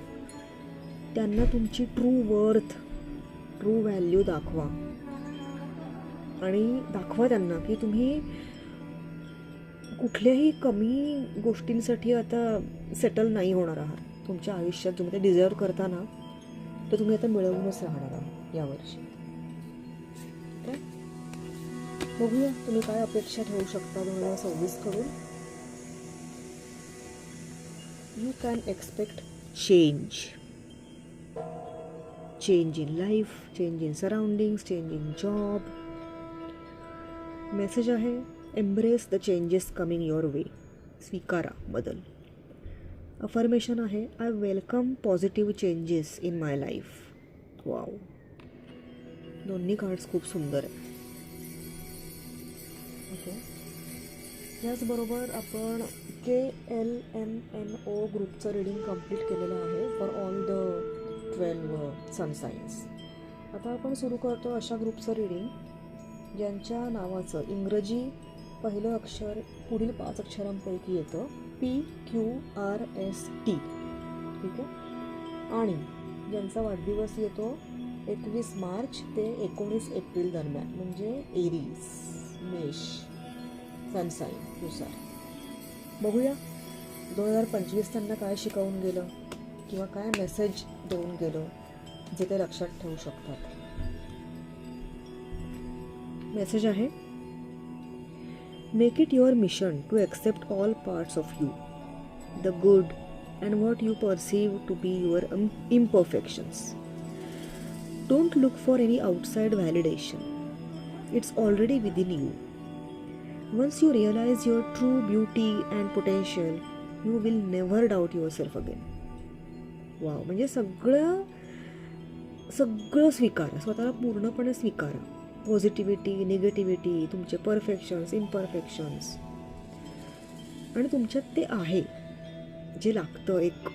त्यांना तुमची ट्रू वर्थ, ट्रू व्हॅल्यू दाखवा आणि दाखवा त्यांना की तुम्ही कुठल्याही कमी गोष्टींसाठी आता सेटल नाही होणार आहात. तुमच्या आयुष्यात तुम्ही ते डिझर्व करता ना, तर तुम्ही आता मिळवूनच राहणार आहात यावर्षी. ठीक आहे, बघूया तुम्ही काय अपेक्षा ठेवू शकता 2026 कडून. You can expect change in life, change in surroundings, change in job. Message आहे embrace the changes coming your way. स्वीकारा बदल. अफर्मेशन आहे I welcome positive changes in my life. Wow, दोन्ही कार्ड्स खूप सुंदर आहे. ओके, याचबरोबर आपण KLMNO ग्रुपचं रीडिंग कंप्लीट केलेलं आहे for all the 12 sun signs. आता आपण सुरू करतो अशा ग्रुपचं रीडिंग ज्यांच्या नावाचं इंग्रजी पहिलं अक्षर पुढील 5 अक्षरांपैकी येतं PQRST. ठीक आहे, आणि ज्यांचा वाढदिवस येतो 21 मार्च ते 19 एप्रिल दरम्यान, म्हणजे एरीज, मेष सनसाइन नुसार. बघूया 2025 त्यांना काय शिकवून गेलं किंवा काय मेसेज देऊन गेलं जे ते लक्षात ठेवू शकतात. मेसेज आहे make it your mission to accept all parts of you, the good and what you perceive to be your imperfections. Don't look for any outside validation, it's already within you. Once you realise your true beauty and potential, you will never doubt yourself again. Wow, म्हणजे सगळं स्वीकारा, स्वतःला पूर्णपणे स्वीकारा. Positivity, negativity, तुमचे perfections, इम्परफेक्शन्स, आणि तुमच्यात ते आहे जे लागतं एक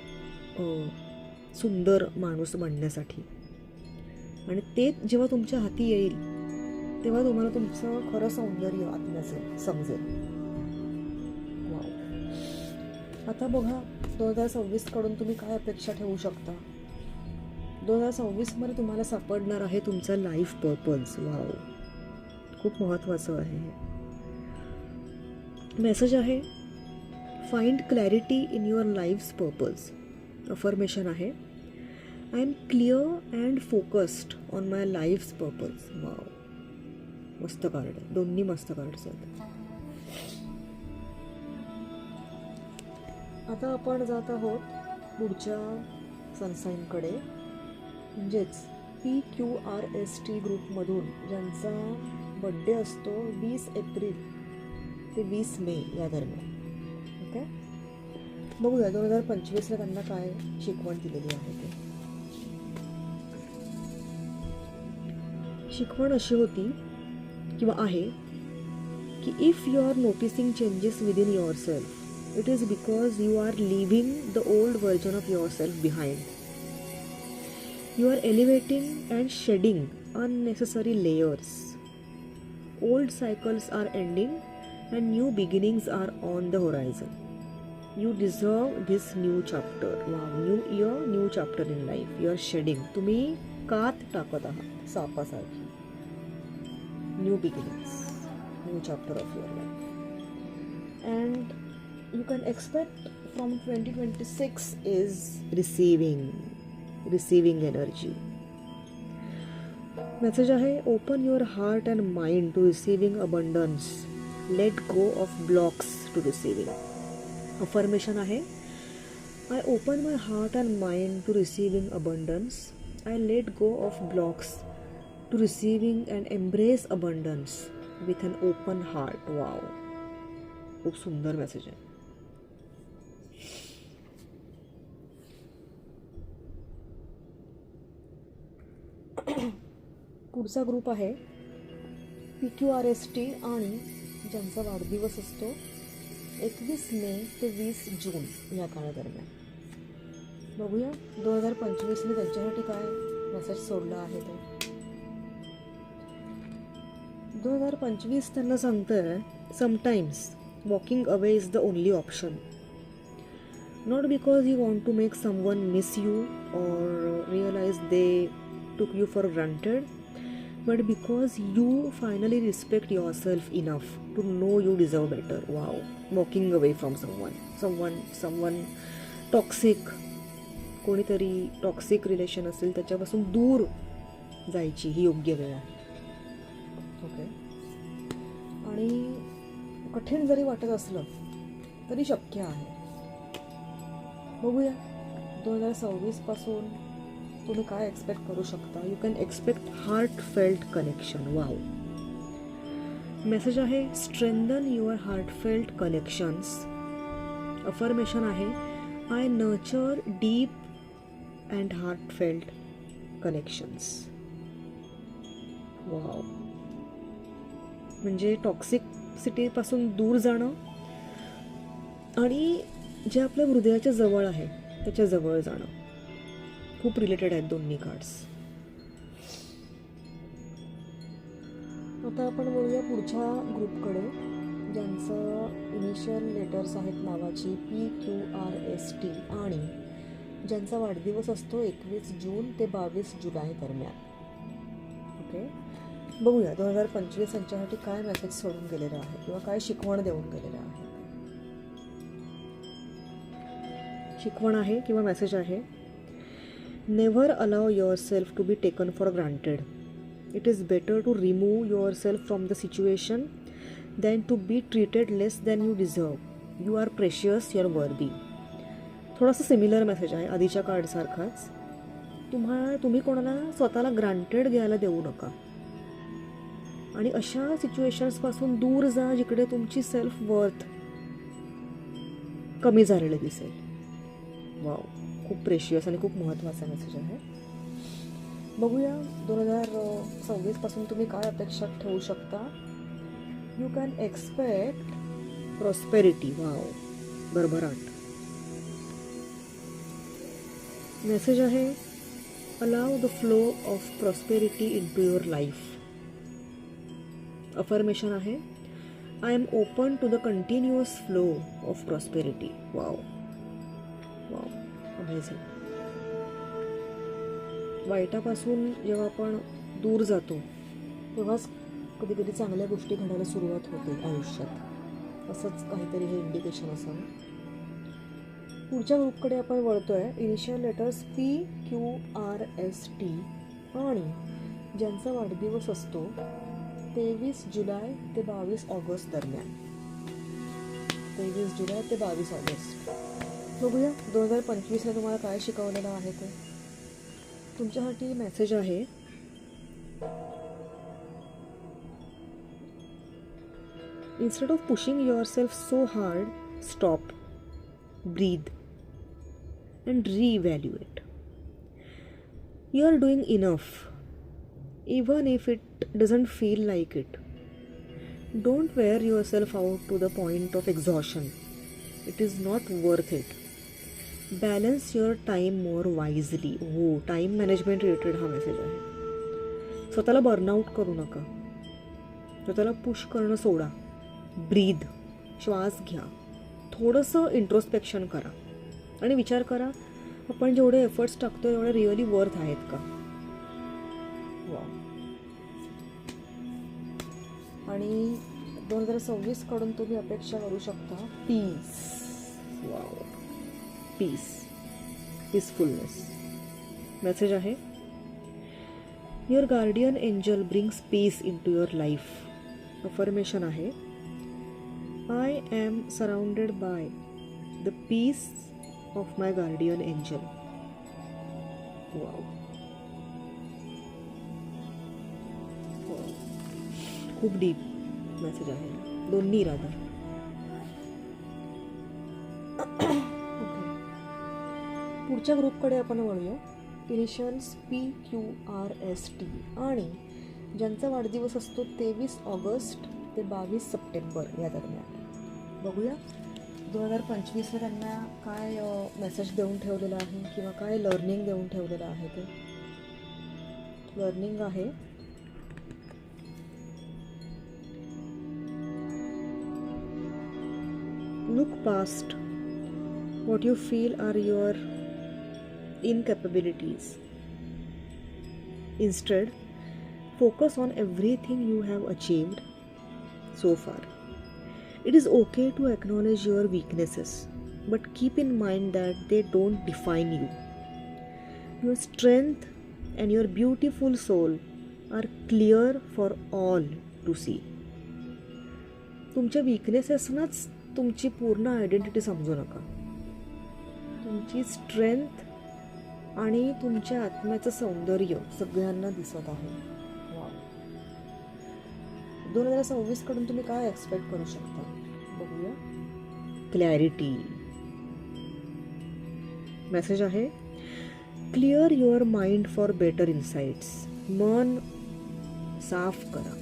सुंदर माणूस बनण्यासाठी. आणि ते जेव्हा तुमच्या हाती येईल तेव्हा तुम्हाला तुमचं खरं सौंदर्य आत्म्याचं समजेल. वाव, आता बघा 2026 कडून तुम्ही काय अपेक्षा ठेवू शकता. 2026 मध्ये तुम्हाला सापडणार आहे तुमचा लाईफ पर्पज. वाव, खूप महत्त्वाचं आहे हे. मेसेज आहे find clarity in your life's purpose. Affirmation आहे I am clear and focused on my life's purpose. Wow, मस्त कार्ड आहे, दोन्ही मस्त कार्ड्स आहेत. आता आपण जात आहोत पुढच्या सनसाइनकडे, म्हणजेच PQRST ग्रुपमधून ज्यांचा बड्डे असतो 20 एप्रिल ते 20 मे या दरम्यान. ओके, बघूया 2025ला त्यांना काय शिकवण दिलेली आहे ते. शिकवण अशी होती किंवा आहे की if you are noticing changes within yourself, it is because you are leaving the old version of yourself behind. You are elevating and shedding unnecessary layers. Old cycles are ending and new beginnings are on the horizon. You deserve this new chapter. Wow, new year, new chapter in life. You are shedding. तुम्ही कात टाकत आहात सापासारखी. New beginnings, new chapter of your life. And you can expect from 2026 is receiving energy. Message आहे open your heart and mind to receiving abundance. Let go of blocks to receiving. Affirmation आहे I open my heart and mind to receiving abundance. I let go of blocks to receiving and embrace abundance with an open heart. Wow, खूप सुंदर message आहे. पुढचा group आहे PQRST आणि ज्यांचा वाढदिवस असतो 21 मे ते 20 जून या काळादरम्यान. बघूया 2025ने त्यांच्यासाठी काय मेसेज सोडला आहे ते. 2025 त्यांना सांगतंय sometimes walking away is the only option. Not because you want to make someone miss you or realize they took you for granted, but because you finally respect yourself enough to know you deserve better. Wow. Walking away from someone toxic, कोणीतरी toxic relation असेल त्याच्यापासून दूर जायची ही योग्य वेळ आहे. Okay. आणि कठीण जरी वाटत असलं तरी शक्य आहे. बघूया 2026 पासून तुम्ही काय एक्सपेक्ट करू शकता. You can expect heartfelt connection. Wow. Message आहे strengthen your heartfelt connections. Affirmation आहे I nurture deep and heartfelt connections. Wow. म्हणजे टॉक्सिसिटीपासून दूर जाणं आणि जे आपल्या हृदयाच्या जवळ आहे त्याच्या जवळ जाणं खूप रिलेटेड आहेत दोन्ही कार्ड्स. आता आपण बोलूया पुढच्या ग्रुपकडे, ज्यांचं इनिशियल लेटर्स आहेत नावाची PQRST आणि ज्यांचा वाढदिवस असतो 21 जून ते 22 जुलै दरम्यान. ओके. बघूया 2025 यांच्यासाठी काय मेसेज सोडून गेलेलं आहे किंवा काय शिकवण देऊन गेलेलं आहे. शिकवण आहे किंवा मेसेज आहे never allow yourself to be taken for granted. It is better to remove yourself from the situation than to be treated less than you deserve. You are precious, you are worthy. थोडासा similar message आहे आधीच्या कार्डसारखाच. तुम्ही कोणाला स्वतःला granted घ्यायला देऊ नका आणि अशा सिच्युएशन्सपासून दूर जा जिकडे तुमची सेल्फ वर्थ कमी झालेलं दिसेल. वाव. खूप प्रेशियस आणि खूप महत्त्वाचा मेसेज आहे. बघूया 2026 पासून तुम्ही काय अपेक्षा ठेवू शकता. You can expect prosperity. Wow. भरभराट. मेसेज आहे allow the flow of prosperity into your life. Affirmation आहे I am open to the continuous flow of prosperity. Wow. Wow. Amazing. वाईटापासून जेव्हा आपण दूर जातो तेव्हाच कधी कधी चांगल्या गोष्टी घडायला सुरुवात होते आयुष्यात. असंच काहीतरी हे इंडिकेशन असावं. पुढच्या ग्रुपकडे आपण वळतोय. इनिशियल लेटर्स PQRST आणि ज्यांचा वाढदिवस असतो 23 जुलै ते 22 ऑगस्ट दरम्यान. 23 जुलै ते 22 ऑगस्ट. बघूया 2025ला तुम्हाला काय शिकवलेलं आहे ते. तुमच्यासाठी मेसेज आहे instead of pushing yourself so hard, stop, breathe and reevaluate. You are doing enough even if it doesn't feel like it. Don't wear yourself out to the point of exhaustion. It is not worth it. Balance your time more wisely. हो, time management related हा message आहे. स्वतःला burnout करू नका. स्वतःला push करणं सोडा. ब्रीद, श्वास घ्या. थोडंसं इंट्रोस्पेक्शन करा आणि विचार करा आपण जेवढे एफर्ट्स टाकतो एवढे रिअली वर्थ आहेत का. आणि 2026 कडून तुम्ही अपेक्षा करू शकता peace. Wow. Peace, peacefulness. Message आहे your guardian angel brings peace into your life. Affirmation आहे I am surrounded by the peace of my guardian angel. Wow. खूप डीप मेसेज आहे. दोन्ही रादर. ओके. पुढच्या ग्रुपकडे आपण वळूया. इनिशियल्स PQRST आणि ज्यांचा वाढदिवस असतो 23 ऑगस्ट ते 22 सप्टेंबर या दरम्यान. बघूया 2025ला त्यांना काय मेसेज देऊन ठेवलेला आहे किंवा काय लर्निंग देऊन ठेवलेलं आहे ते. लर्निंग आहे look past what you feel are your incapabilities. Instead, focus on everything you have achieved so far. It is okay to acknowledge your weaknesses, but keep in mind that they don't define you. Your strength and your beautiful soul are clear for all to see. तुमच्या विकनेसेसनाच तुमची पूर्ण identity समजू नका. तुमची strength आणि तुमच्या आत्म्याचं सौंदर्य सगळ्यांना दिसत आहे. 2026 कडून तुम्ही काय एक्सपेक्ट करू शकता बघूया. क्लॅरिटी. मेसेज आहे, clear your mind for better insights. मन साफ करा,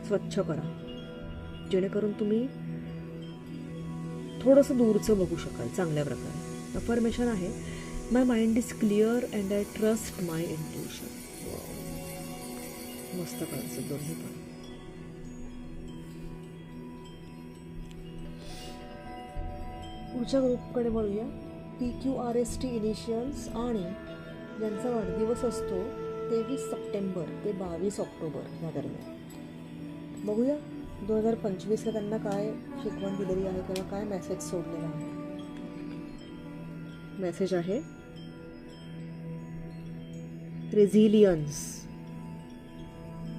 स्वच्छ करा, जेणेकरून तुम्ही थोडंसं दूरचं बघू शकाल चांगल्या प्रकारे. अफर्मेशन आहे, my mind is clear and I trust my intuition. मस्त करायचं दोन्ही पण. पुढच्या ग्रुपकडे वळूया. PQRST इनिशियल्स आणि ज्यांचा वाढदिवस असतो 23 सप्टेंबर ते 22 ऑक्टोबर या दरम्यान. बघूया 2025ला त्यांना काय शिकवण दिलेली आहे किंवा काय मेसेज सोडलेला आहे. मेसेज आहे, resilience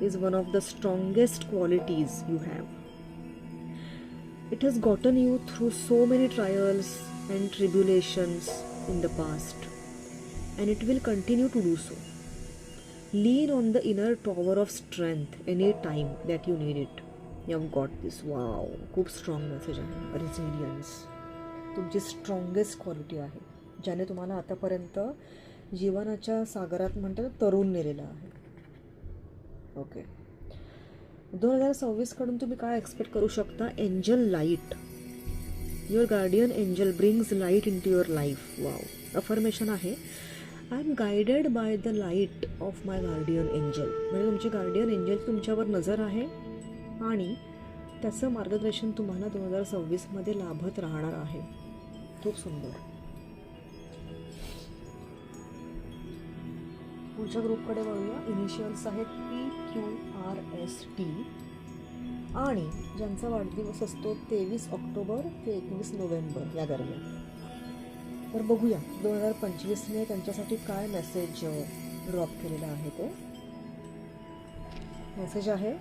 is one of the strongest qualities you have. It has gotten you through so many trials and tribulations in the past, and it will continue to do so. Lean on the inner tower of strength any time that you need it. You have got this. Wow, खूप strong message आहे. Resilience तुमची strongest quality आहे, ज्याने तुम्हाला आतापर्यंत जीवनाच्या सागरात म्हणतात तरुण नेलेलं आहे. ओके, 2026 कडून तुम्ही काय एक्सपेक्ट करू शकता. Angel light. Your guardian angel brings light into your life. Wow. Affirmation आहे, I am guided by the light of my guardian angel. म्हणजे तुमची गार्डियन एंजल तुमच्यावर नजर आहे आणि त्याचं मार्गदर्शन तुम्हाला 2026 लाभत राहणार आहे. खूप सुंदर. पुढच्या ग्रुपकडे वळूया. इनिशियल्स आहेत PQRST आणि ज्यांचा वाढदिवस असतो 23 ऑक्टोबर ते 21 नोव्हेंबर या दरम्यान. तर बघूया 2025ने त्यांच्यासाठी काय मेसेज ड्रॉप केलेला आहे. ते मेसेज आहे,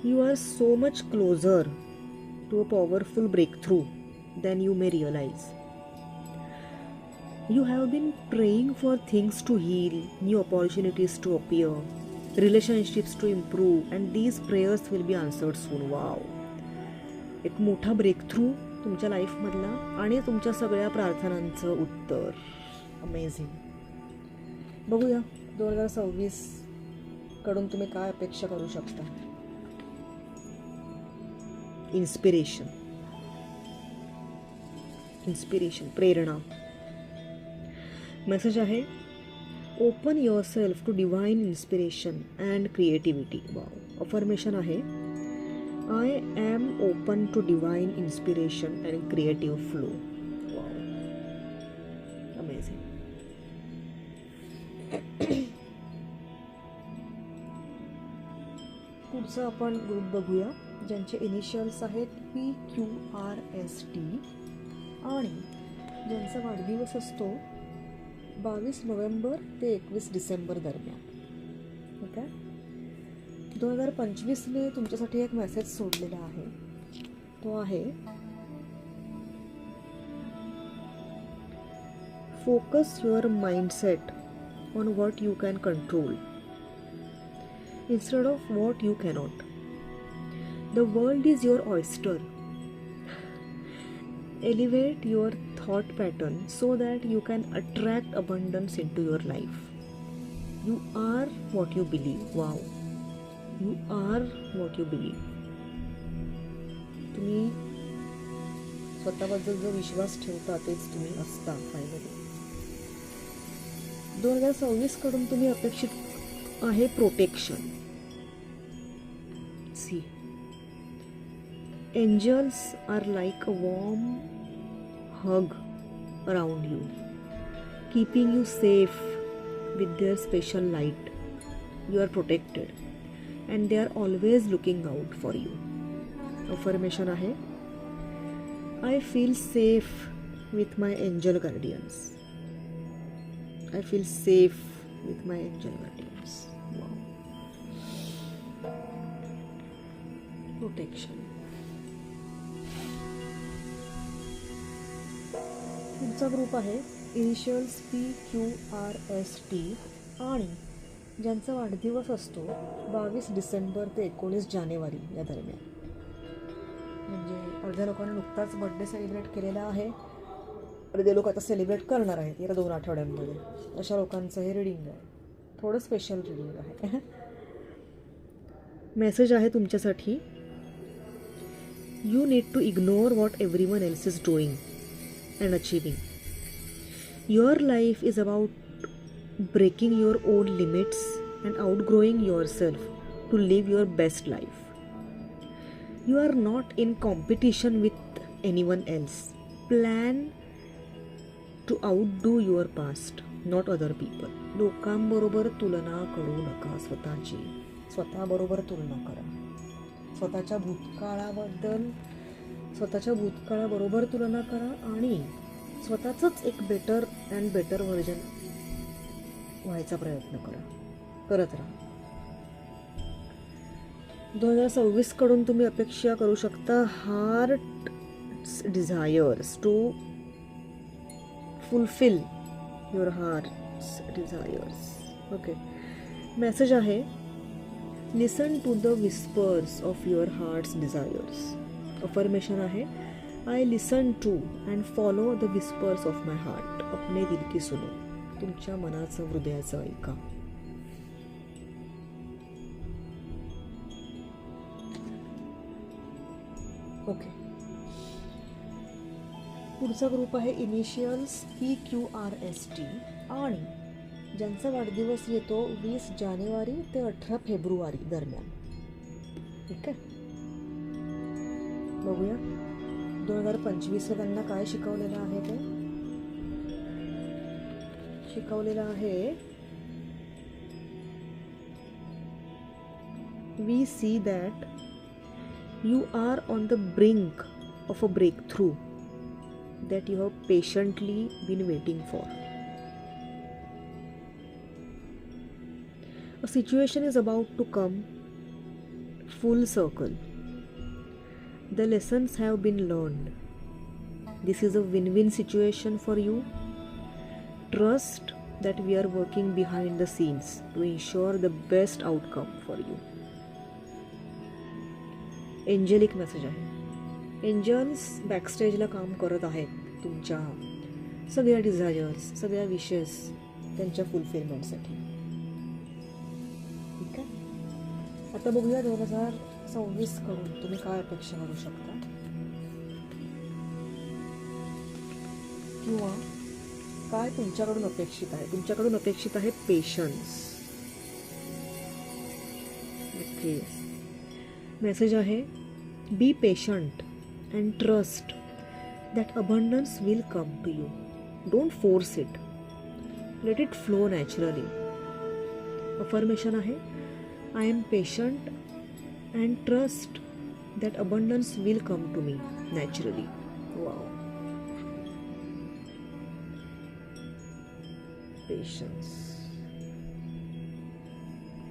you are so much closer to a powerful breakthrough than you may realise. You have been praying for things to heal, new opportunities to appear, relationships to improve, and these prayers will be answered soon. Wow. एक मोठा breakthrough तुमच्या लाईफमधला आणि तुमच्या सगळ्या प्रार्थनांचं उत्तर. Amazing. बघूया 2026 कडून तुम्ही काय अपेक्षा करू शकता. इन्स्पिरेशन. प्रेरणा. मेसेज आहे, open yourself to divine inspiration and creativity. Wow. Affirmation आहे, I am open to divine inspiration and creative flow. Wow. Amazing. पुढचा आपण ग्रुप बघूया ज्यांचे इनिशियल्स आहेत PQRST आणि ज्यांचा वाढदिवस असतो 22 नोव्हेंबर ते 21 डिसेंबर दरम्यान. ठीक आहे. 2025ने तुमच्यासाठी एक मेसेज सोडलेला आहे. तो आहे, focus your mindset on what you can control instead of what you cannot. The world is your oyster. Elevate your thought pattern so that you can attract abundance into your life. You are what you believe. Wow. You are what you believe. तुम्ही स्वतःबद्दल जो विश्वास ठेवता तेच तुम्ही असता finally. 2026 कडून तुम्ही अपेक्षित आहे protection. See, angels are like a warm hug around you, keeping you safe with their special light. You are protected. And they are always looking out for you. Affirmation आहे, I feel safe with my angel guardians. I feel safe with my angel guardians. Protection. पुढचा group आहे initials PQRST आणि ज्यांचा वाढदिवस असतो 22 डिसेंबर ते 19 जानेवारी या दरम्यान. म्हणजे अर्ध्या लोकांनी नुकताच बर्थडे सेलिब्रेट केलेला आहे, अर्धे लोक आता सेलिब्रेट करणार आहेत या 2 आठवड्यांमध्ये. अशा लोकांचं हे रिडिंग आहे, थोडं स्पेशल रिडिंग आहे. मेसेज आहे तुमच्यासाठी, you need to ignore what everyone else is doing and achieving. Your life is about breaking your own limits and outgrowing yourself to live your best life. You are not in competition with anyone else. Plan to outdo your past, not other people. लोकांबरोबर तुलना करू नका स्वतःची. स्वतःबरोबर तुलना करा. स्वतःच्या भूतकाळाबरोबर तुलना करा आणि स्वतःचंच एक बेटर अँड बेटर व्हर्जन व्हायचा प्रयत्न करत राहा. 2026 कडून तुम्ही अपेक्षा करू शकता heart desires to fulfil your heart's desires. Okay. Message आहे, listen to the whispers of your heart's desires. Affirmation आहे, I listen to and follow the whispers of my heart. अपने दिल की सुनो. तुमच्या मनाचं, हृदयाचं ऐका. ओके. पुढचा ग्रुप आहे इनिशियल्स PQRST आणि ज्यांचा वाढदिवस येतो 20 जानेवारी ते 18 फेब्रुवारी दरम्यान. ठीक आहे. बघूया 2025 त्यांना काय शिकवलेलं आहे. ते शिकवलेलं आहे, we see that you are on the brink of a breakthrough that you have patiently been waiting for. A situation is about to come full circle. The lessons have been learned. This is a win win situation for you. Trust that we are working behind the scenes to ensure the best outcome for you. Angelic message आहे, angels बॅकस्टेजला काम करत आहेत तुमच्या सगळ्या desires, सगळ्या विशेस त्यांच्या फुलफिलमेंटसाठी. ठीक आहे. आता बघूया 2026 कडून तुम्ही काय अपेक्षा करू शकता किंवा काय तुमच्याकडून अपेक्षित आहे. तुमच्याकडून अपेक्षित आहे पेशन्स. ओके. मेसेज आहे, be patient and trust that abundance will come to you. Don't force it, let it flow naturally. Affirmation आहे, I am patient and trust that abundance will come to me naturally. Wow. Patience.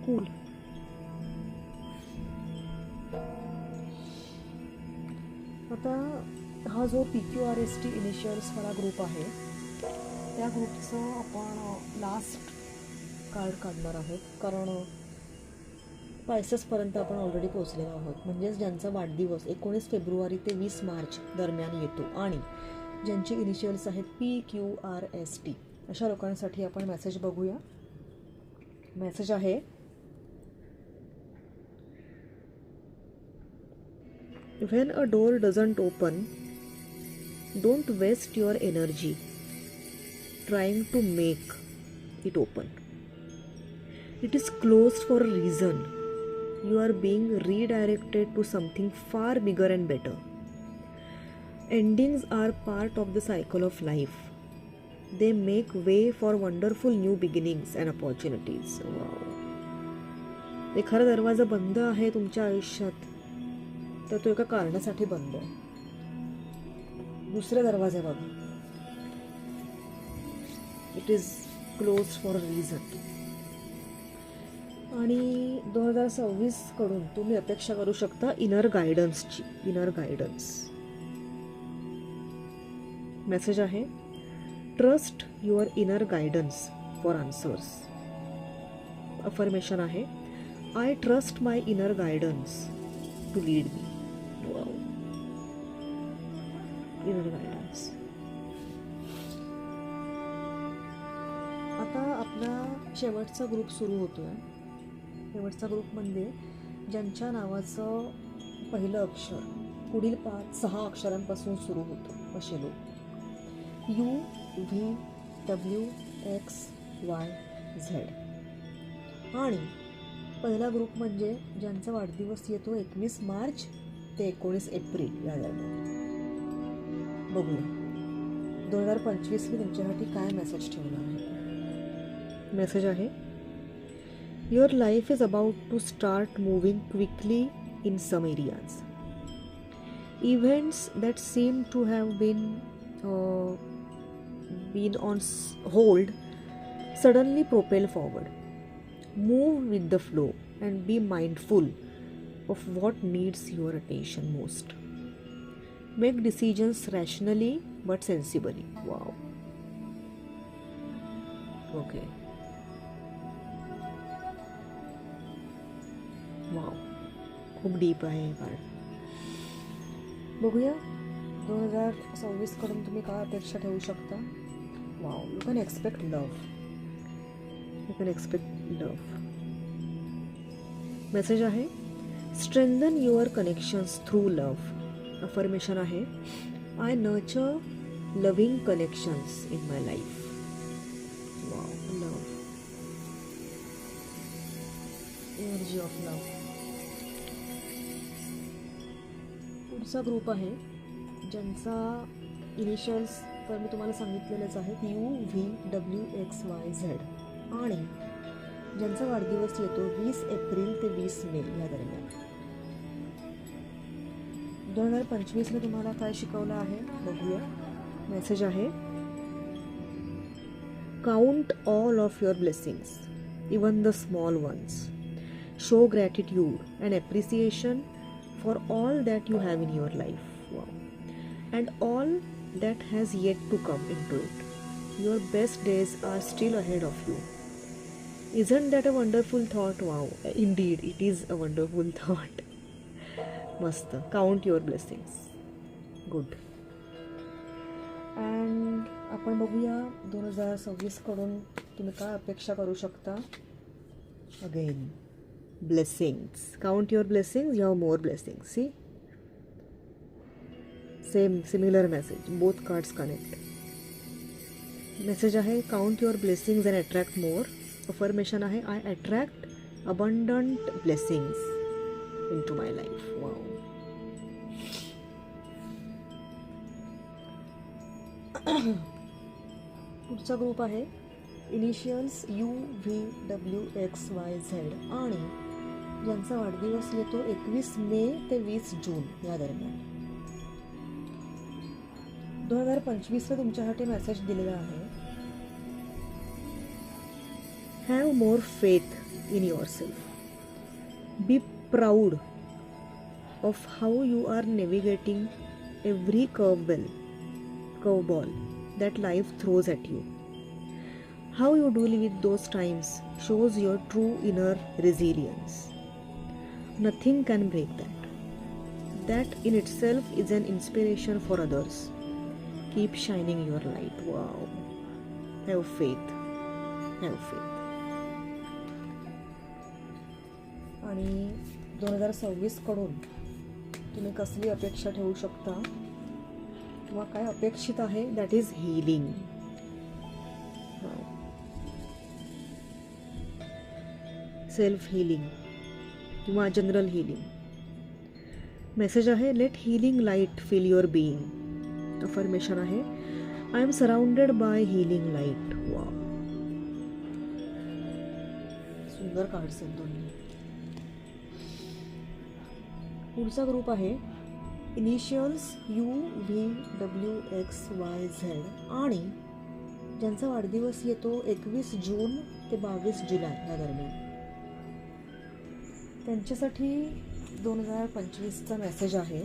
Cool. आता हा जो PQRST इनिशियल्सवाला group आहे त्या ग्रुपचं आपण last card काढणार आहोत, कारण पायसेसपर्यंत आपण ऑलरेडी पोहोचलेलो आहोत. म्हणजेच ज्यांचा वाढदिवस 19 फेब्रुवारी ते 20 मार्च दरम्यान येतो आणि ज्यांचे इनिशियल्स आहेत PQRST अशा लोकांसाठी आपण मेसेज बघूया. मेसेज आहे, when a door doesn't open, don't waste your energy trying to make it open. It is closed for a reason. You are being redirected to something far bigger and better. Endings are part of the cycle of life. They make way for wonderful new beginnings and opportunities. Wow. एखादा दरवाजा बंद आहे तुमच्या आयुष्यात तर तो एका कारणासाठी बंद आहे. दुसरे दरवाजे बघा, it is close for a reason. आणि 2026 कडून तुम्ही अपेक्षा करू शकता इनर गायडन्सची. इनर गायडन्स मेसेज आहे, trust your inner guidance for answers. Affirmation आहे, I trust my inner guidance to lead me. Wow, inner guidance. आता आपला शेवटचा ग्रुप सुरू होतोय. शेवटचा ग्रुपमध्ये ज्यांच्या नावाचं पहिलं अक्षर पुढील 5-6 अक्षरांपासून सुरू होतं असे लोक. UVWXYZ. आणि पहिला ग्रुप म्हणजे ज्यांचा वाढदिवस येतो 21 मार्च ते 19 एप्रिल या दरम्यान. बघूया 2025 तुमच्यासाठी काय मेसेज ठेवला आहे. मेसेज आहे, Your life is about to start moving quickly in some areas. Events that seem to have been on hold suddenly propel forward. Move with the flow and be mindful of what needs your attention most. Make decisions rationally but sensibly. Wow. Okay. Wow, खूप deep आहे हे card. बघूया 2026 कडून तुम्ही काय अपेक्षा ठेवू शकता. Wow, you can expect love. You can expect love. Message आहे, strengthen your connections through love. Affirmation आहे, I nurture loving connections in my life. Wow, love, energy of love. पुढचा ग्रुप आहे ज्यांचा इनिशियल्स तर मी तुम्हाला सांगितलेलेच आहेत, UVWXYZ. आणि ज्यांचा वाढदिवस येतो 20 एप्रिल ते 20 मे या दरम्यान. 2025 तुम्हाला काय शिकवलं आहे बघूया. मेसेज आहे, count all of your blessings, even the small ones. Show gratitude and appreciation for all that you have in your life. Wow. And all that has yet to come into it. Your best days are still ahead of you. Isn't that a wonderful thought? Wow. Indeed, it is a wonderful thought. मस्त. Count your blessings. Good. And आपण बघूया 2026 कडून तुम्ही काय अपेक्षा करू शकता. Again. Blessings. Count your blessings, you have more blessings. See? Similar message. Both cards connect. Message आहे, count your blessings and attract more. Affirmation आहे, I attract abundant blessings into my life. Wow. पुढचा group आहे initials UVWXYZ. आणि ज्यांचा वाढदिवस येतो 21 मे ते 20 जून या दरम्यान. 2025 तुमच्यासाठी मेसेज दिलेला आहे, have more faith in yourself. Be proud of how you are navigating every curveball that life throws at you. How you deal with those times shows your true inner resilience. Nothing can break that. That in itself is an inspiration for others. Keep shining your light. Wow. Have faith. Have faith. आणि 2026 कडून तुम्ही कसली अपेक्षा ठेवू शकता किंवा काय अपेक्षित आहे, that is healing. Self healing किंवा जनरल हिलिंग. मेसेज आहे, let healing light fill your being. Affirmation आहे, I am surrounded by healing light. वा, सुंदर कार्ड्स आहेत दोन्ही. पुढचा ग्रुप आहे इनिशियल्स UVWXYZ आणि ज्यांचा वाढदिवस येतो 21 जून ते 22 जुलै या दरम्यान. त्यांच्यासाठी 2025चा मेसेज आहे.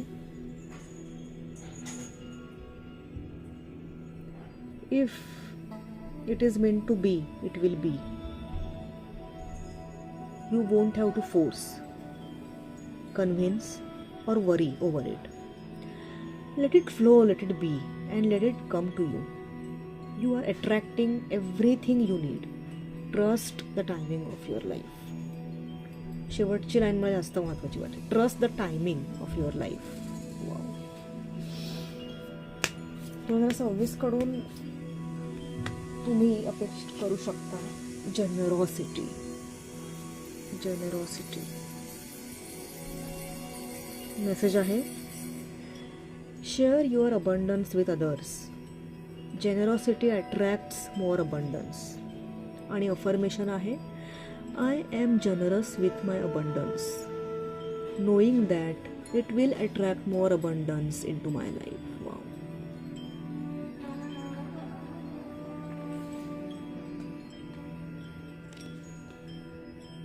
If it is meant to be, it will be. You won't have to force, convince or worry over it. Let it flow, let it be, and let it come to you. You are attracting everything you need. Trust the timing of your life. शेवटची line मला जास्त महत्त्वाची वाटते. Trust the timing of your life. Wow. 2026 कडून तुम्ही अपेक्षित करू शकता जनरॉसिटी. मेसेज आहे share your abundance with others. Generosity attracts more abundance. आणि अफर्मेशन आहे I am generous with my abundance knowing that it will attract more abundance into my life. Wow.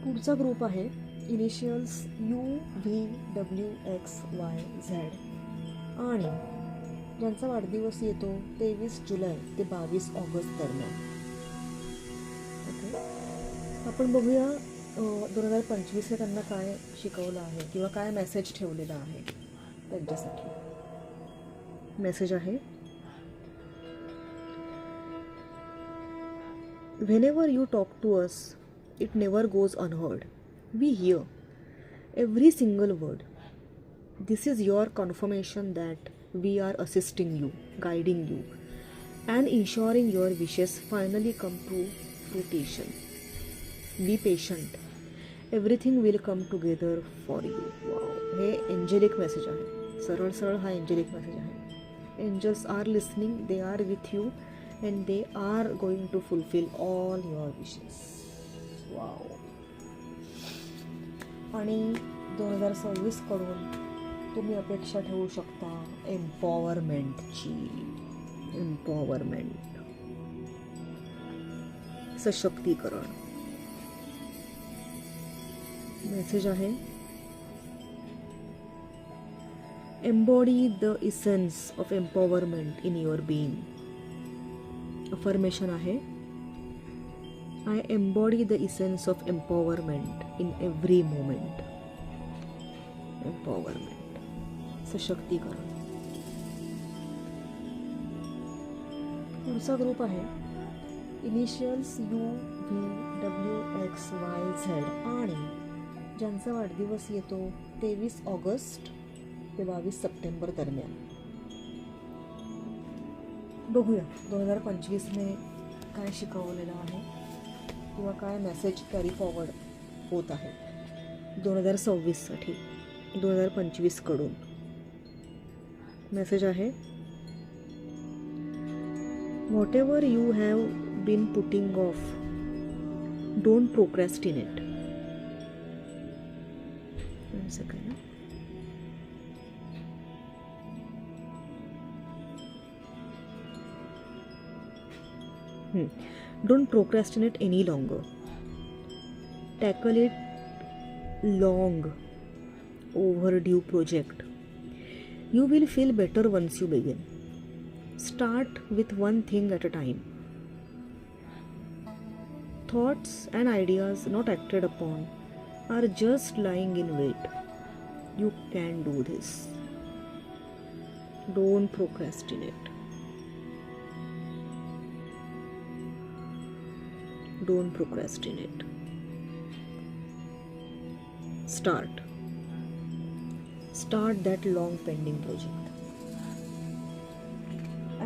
पुढचा group आहे initials UVWXYZ आणि ज्यांचा वाढदिवस येतो 23 जुलै ते 22 August दरम्यान. ओके, आपण बघूया 2025 हे त्यांना काय शिकवलं आहे किंवा काय मेसेज ठेवलेला आहे त्यांच्यासाठी. मेसेज आहे whenever you talk to us it never goes unheard. We hear every single word. This is your confirmation that we are assisting you, guiding you, and ensuring your wishes finally come to fruition. Be patient. Everything will come together for you. Wow. हे angelic message आहे. सरळ सरळ हा angelic message आहे. Angels are listening. They are with you and they are going to fulfill all your wishes. Wow. आणि 2026 कडून तुम्ही अपेक्षा ठेवू शकता एम्पॉवरमेंटची. सशक्तीकरण. मेसेज आहे embody the essence of empowerment in your being. Affirmation आहे I embody the essence of empowerment in every moment. Empowerment. सशक्तीकरण. पुढचा ग्रुप आहे इनिशियल्स UVWXYZ आणि ज्यांचा वाढदिवस येतो 23 ऑगस्ट ते 22 सप्टेंबर दरम्यान. बघूया 2025ने काय शिकवलेलं आहे किंवा काय मेसेज कॅरी फॉरवर्ड होत आहे 2026 साठी 2025 कडून. मेसेज आहे whatever you have been putting off don't procrastinate. Don't procrastinate any longer. Tackle it long overdue project. You will feel better once you begin. Start with one thing at a time. Thoughts and ideas not acted upon are just lying in wait. You can do this. Don't procrastinate. Don't procrastinate. Start that long pending project.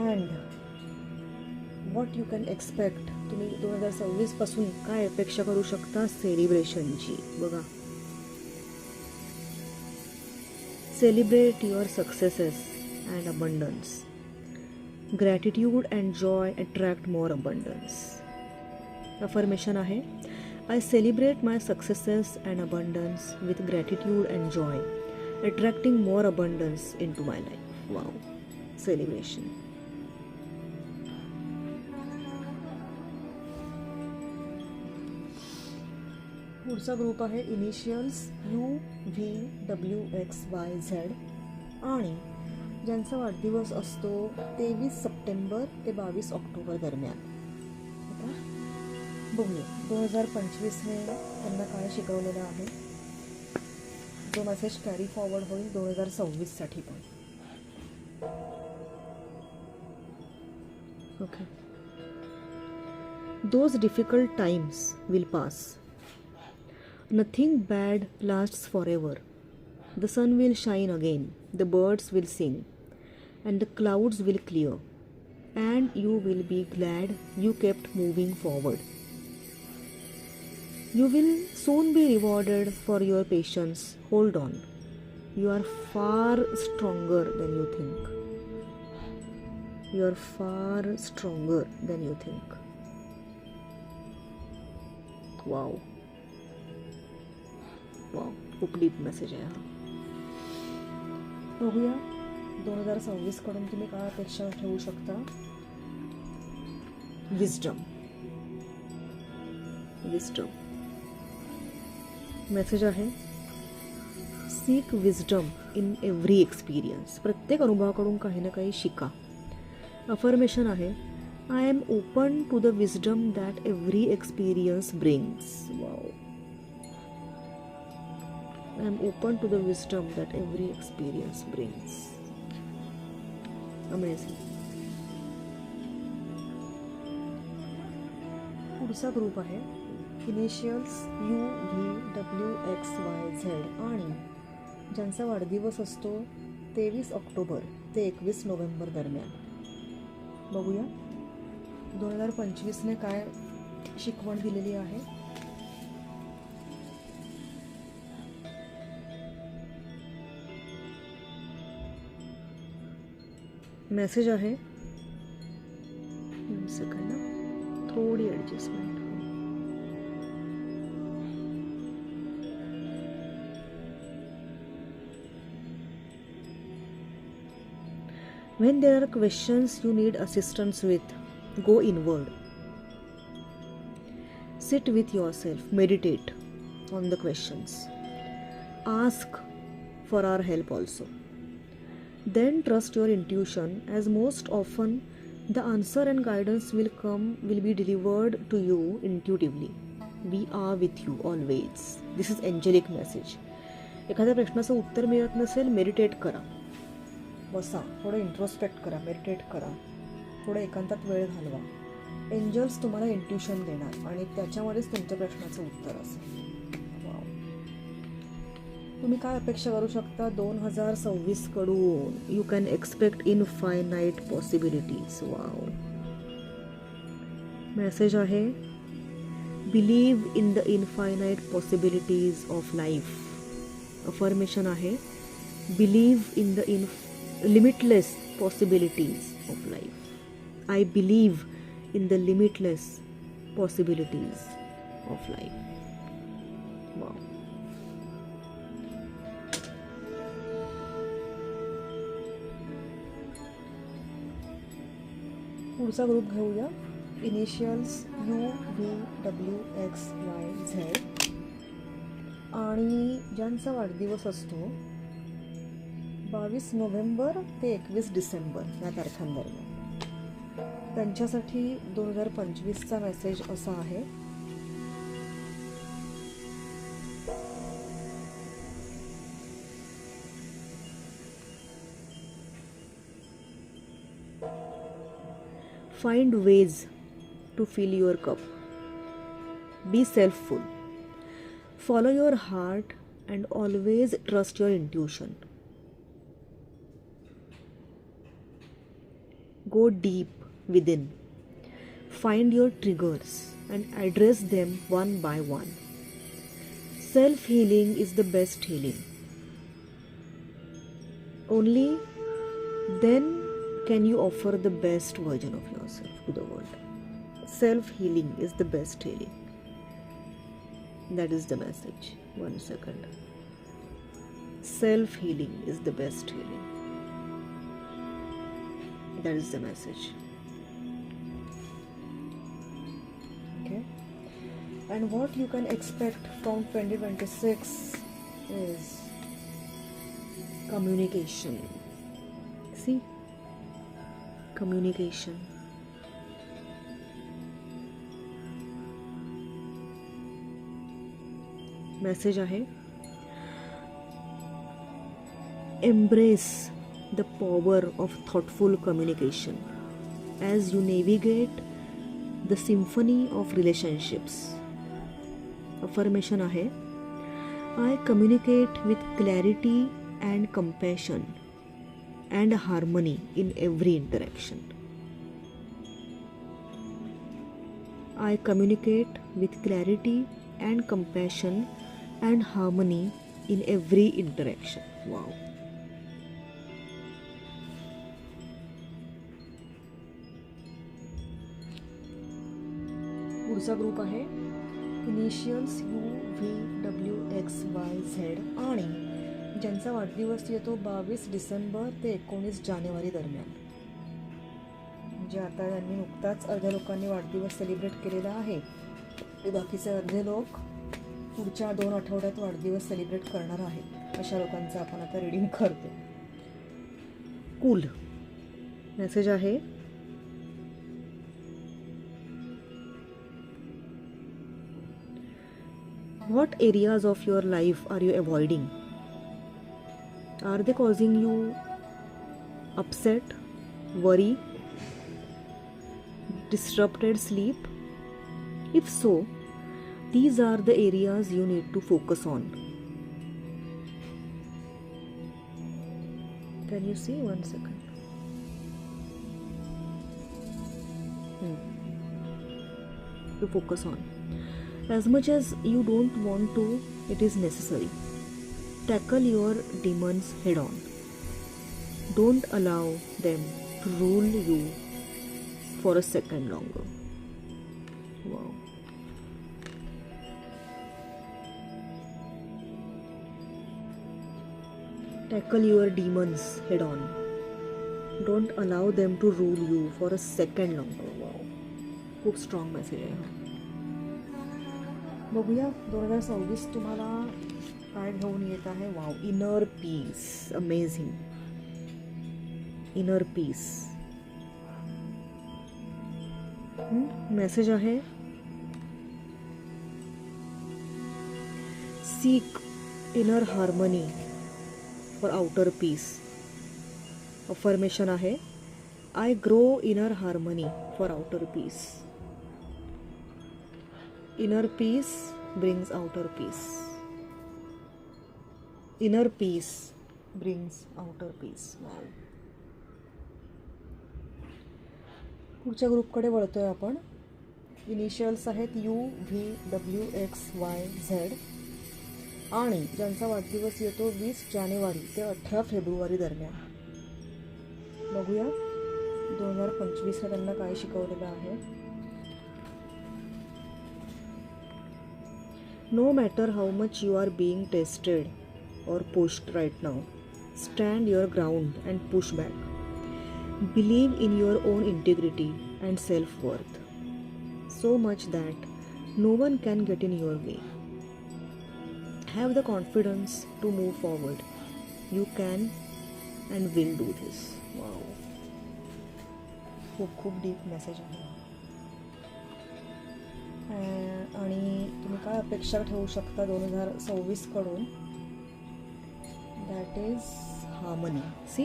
And what you can expect. तुम्ही 2026 पासून काय अपेक्षा करू शकता सेलिब्रेशनची. बघा, celebrate your successes and abundance. Gratitude and joy attract more abundance. Affirmation आहे I celebrate my successes and abundance with gratitude and joy, attracting more abundance into my life. Wow, celebration. पुढचा group आहे initials UVWXYZ आणि ज्यांचा वाढदिवस असतो 23 September ते 22 October दरम्यान. आता बघूया 2025ने त्यांना काय शिकवलेलं आहे. जो मेसेज कॅरी फॉरवर्ड होईल 2026साठी पण. Okay. Those difficult times will pass. Nothing bad lasts forever. The sun will shine again, the birds will sing, and the clouds will clear, and you will be glad you kept moving forward. You will soon be rewarded for your patience. Hold on. You are far stronger than you think. You are far stronger than you think. Wow. Wow, खूप deep message आहे हा. बघूया 2026 कडून तुम्ही काय अपेक्षा ठेवू शकता. विजडम. मेसेज आहे seek wisdom in every experience. प्रत्येक अनुभवाकडून काही ना काही शिका. अफर्मेशन आहे I am open to the wisdom that every experience brings. Wow. I am open to the wisdom that every experience brings. Amazing. पुढचा ग्रुप आहे इनिशियल्स UVWXYZ आणि ज्यांचा वाढदिवस असतो 23 ऑक्टोबर ते 21 नोव्हेंबर दरम्यान. बघूया 2025ने काय शिकवण दिलेली आहे. मेसेज आहे सेकंड थोडी adjustment. When there are questions you need assistance with, go inward. Sit with yourself, meditate on the questions. Ask for our help also. Then trust your intuition, as most often the answer and guidance will be delivered to you intuitively. We are with you always. This is angelic message. एखाद्या प्रश्नाचं उत्तर मिळत नसेल, meditate करा. बसा, थोडं introspect करा, meditate करा, थोडं एकांतात वेळ घालवा. एंजल्स तुम्हाला इंट्युशन देणार आणि त्याच्यामध्येच तुमच्या प्रश्नाचं उत्तर असेल. वाव. तुम्ही काय अपेक्षा करू शकता 2026 कडून. You can expect infinite possibilities. Wow. Message आहे believe in the infinite possibilities of life. Affirmation आहे believe in the limitless possibilities of life. I believe in the limitless possibilities of life. Wow. पुढचा group घेऊया initials UVWXYZ आणि ज्यांचा वाढदिवस असतो 22 November ते 21 डिसेंबर या तारखांदरम्यान. त्यांच्यासाठी 2025चा मेसेज असा आहे find ways to fill your cup. Be selfful. Follow your heart and always trust your intuition. Go deep within. Find your triggers and address them one by one. Self-healing is the best healing. Only then can you offer the best version of yourself to the world. Self-healing is the best healing. That is the message. 1 second. Self healing is the best healing. That is the message. Okay. And what you can expect from 2026 is communication. See? Communication. Message आहे, embrace the power of thoughtful communication as you navigate the symphony of relationships. Affirmation आहे, I communicate with clarity and compassion and harmony in every interaction. I communicate with clarity and compassion and harmony in every interaction. Wow. पुढचा group आहे initials UVWXYZ आणि ज्यांचा वाढदिवस येतो 22 डिसेंबर ते 19 जानेवारी दरम्यान. म्हणजे आता यांनी नुकताच अर्ध्या लोकांनी वाढदिवस सेलिब्रेट केलेला आहे. ते बाकीचे अर्धे लोक पुढच्या 2 आठवड्यात वाढदिवस सेलिब्रेट करणार आहेत. अशा लोकांचं आपण आता रीडिंग करतो. कूल मेसेज आहे, what areas of your life are you avoiding? Are they causing you upset, worry, disrupted sleep? If so, these are the areas you need to focus on. Can you see? 1 second. To focus on. As much as you don't want to, it is necessary. Tackle your demons head on. Don't allow them to rule you for a second longer. Wow. Tackle your demons head on. Don't allow them to rule you for a second longer. Wow. खूप strong message आहे हा. बघूया 2026 तुम्हाला काय घेऊन येत आहे. Wow, inner peace. Amazing. Inner peace. Message आहे, seek inner harmony for outer peace. Affirmation आहे, I grow inner harmony for outer peace. Inner peace brings outer peace. Inner peace brings outer peace. Wow. पुढच्या ग्रुपकडे वळतोय आपण. Initials आहेत UVWXYZ आणि ज्यांचा वाढदिवस येतो 20 जानेवारी ते 18 फेब्रुवारी दरम्यान. बघूया 2025 त्यांना काय शिकवलेलं आहे. No matter how much you are being tested or pushed right now, stand your ground and push back. Believe in your own integrity and self-worth so much that no one can get in your way. Have the confidence to move forward. You can and will do this. Wow. खूप deep message आहे. आणि तुम्ही काय अपेक्षा ठेवू शकता 2026 कडून. That is harmony. सी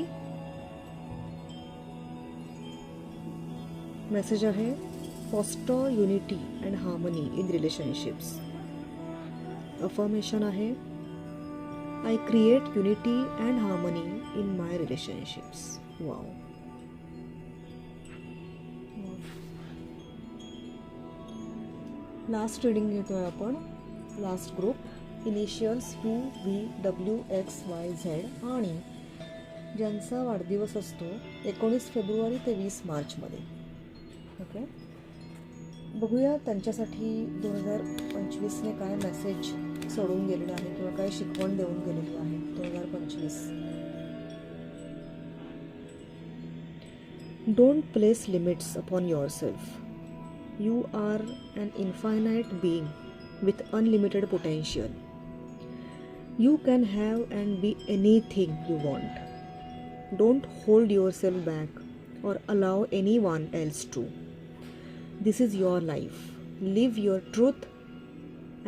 मेसेज आहे, foster unity and harmony in relationships. Affirmation आहे, I create unity and harmony in my relationships. Wow. Last reading घेतोय आपण. लास्ट ग्रुप इनिशियल्स UVWXYZ आणि ज्यांचा वाढदिवस असतो 19 फेब्रुवारी ते 20 मार्चमध्ये. ओके, बघूया त्यांच्यासाठी 2025ने काय मेसेज सोडून गेलेलं आहे किंवा काय शिकवण देऊन गेलेली आहे 2025. Don't place limits upon yourself. You are an infinite being with unlimited potential. You can have and be anything you want. Don't hold yourself back or allow anyone else to. This is your life. Live your truth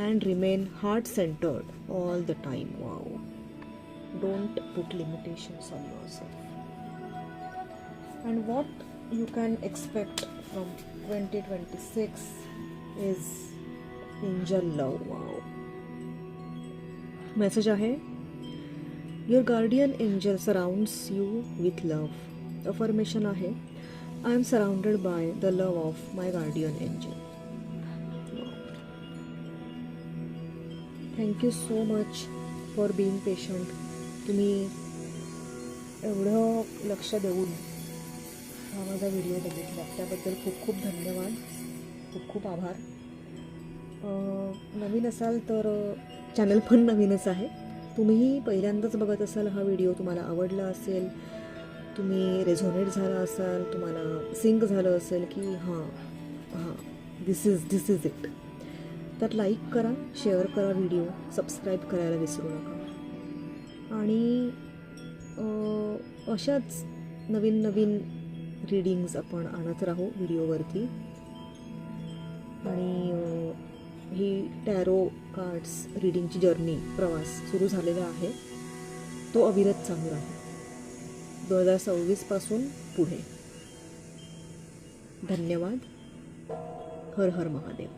and remain heart-centered all the time. Wow. Don't put limitations on yourself. And what you can expect from 2026 is angel love. Wow. Message आहे, your guardian angel surrounds you with love. Affirmation आहे, I am surrounded by the love of my guardian angel. Thank you so much for being patient. तुम्ही एवढं लक्ष देऊन हा माझा video बघितला त्याबद्दल खूप खूप धन्यवाद, खूप खूप आभार. नवीन असाल तर चॅनल पण नवीनच आहे. तुम्हीही पहिल्यांदाच बघत असाल हा व्हिडिओ, तुम्हाला आवडला असेल, तुम्ही रेझोनेट झाला असाल, तुम्हाला सिंक झालं असेल की हां दिस इज इट, तर लाईक करा, शेअर करा व्हिडिओ, सबस्क्राईब करायला विसरू नका. आणि अशाच नवीन रीडिंग्स आपण आणत राहू व्हिडिओवरती. आणि ही टॅरो कार्ड्स रीडिंगची जर्नी, प्रवास सुरू झालेला आहे, तो अविरत चालू राहील 2026 पासून पुढे. धन्यवाद. हर हर महादेव.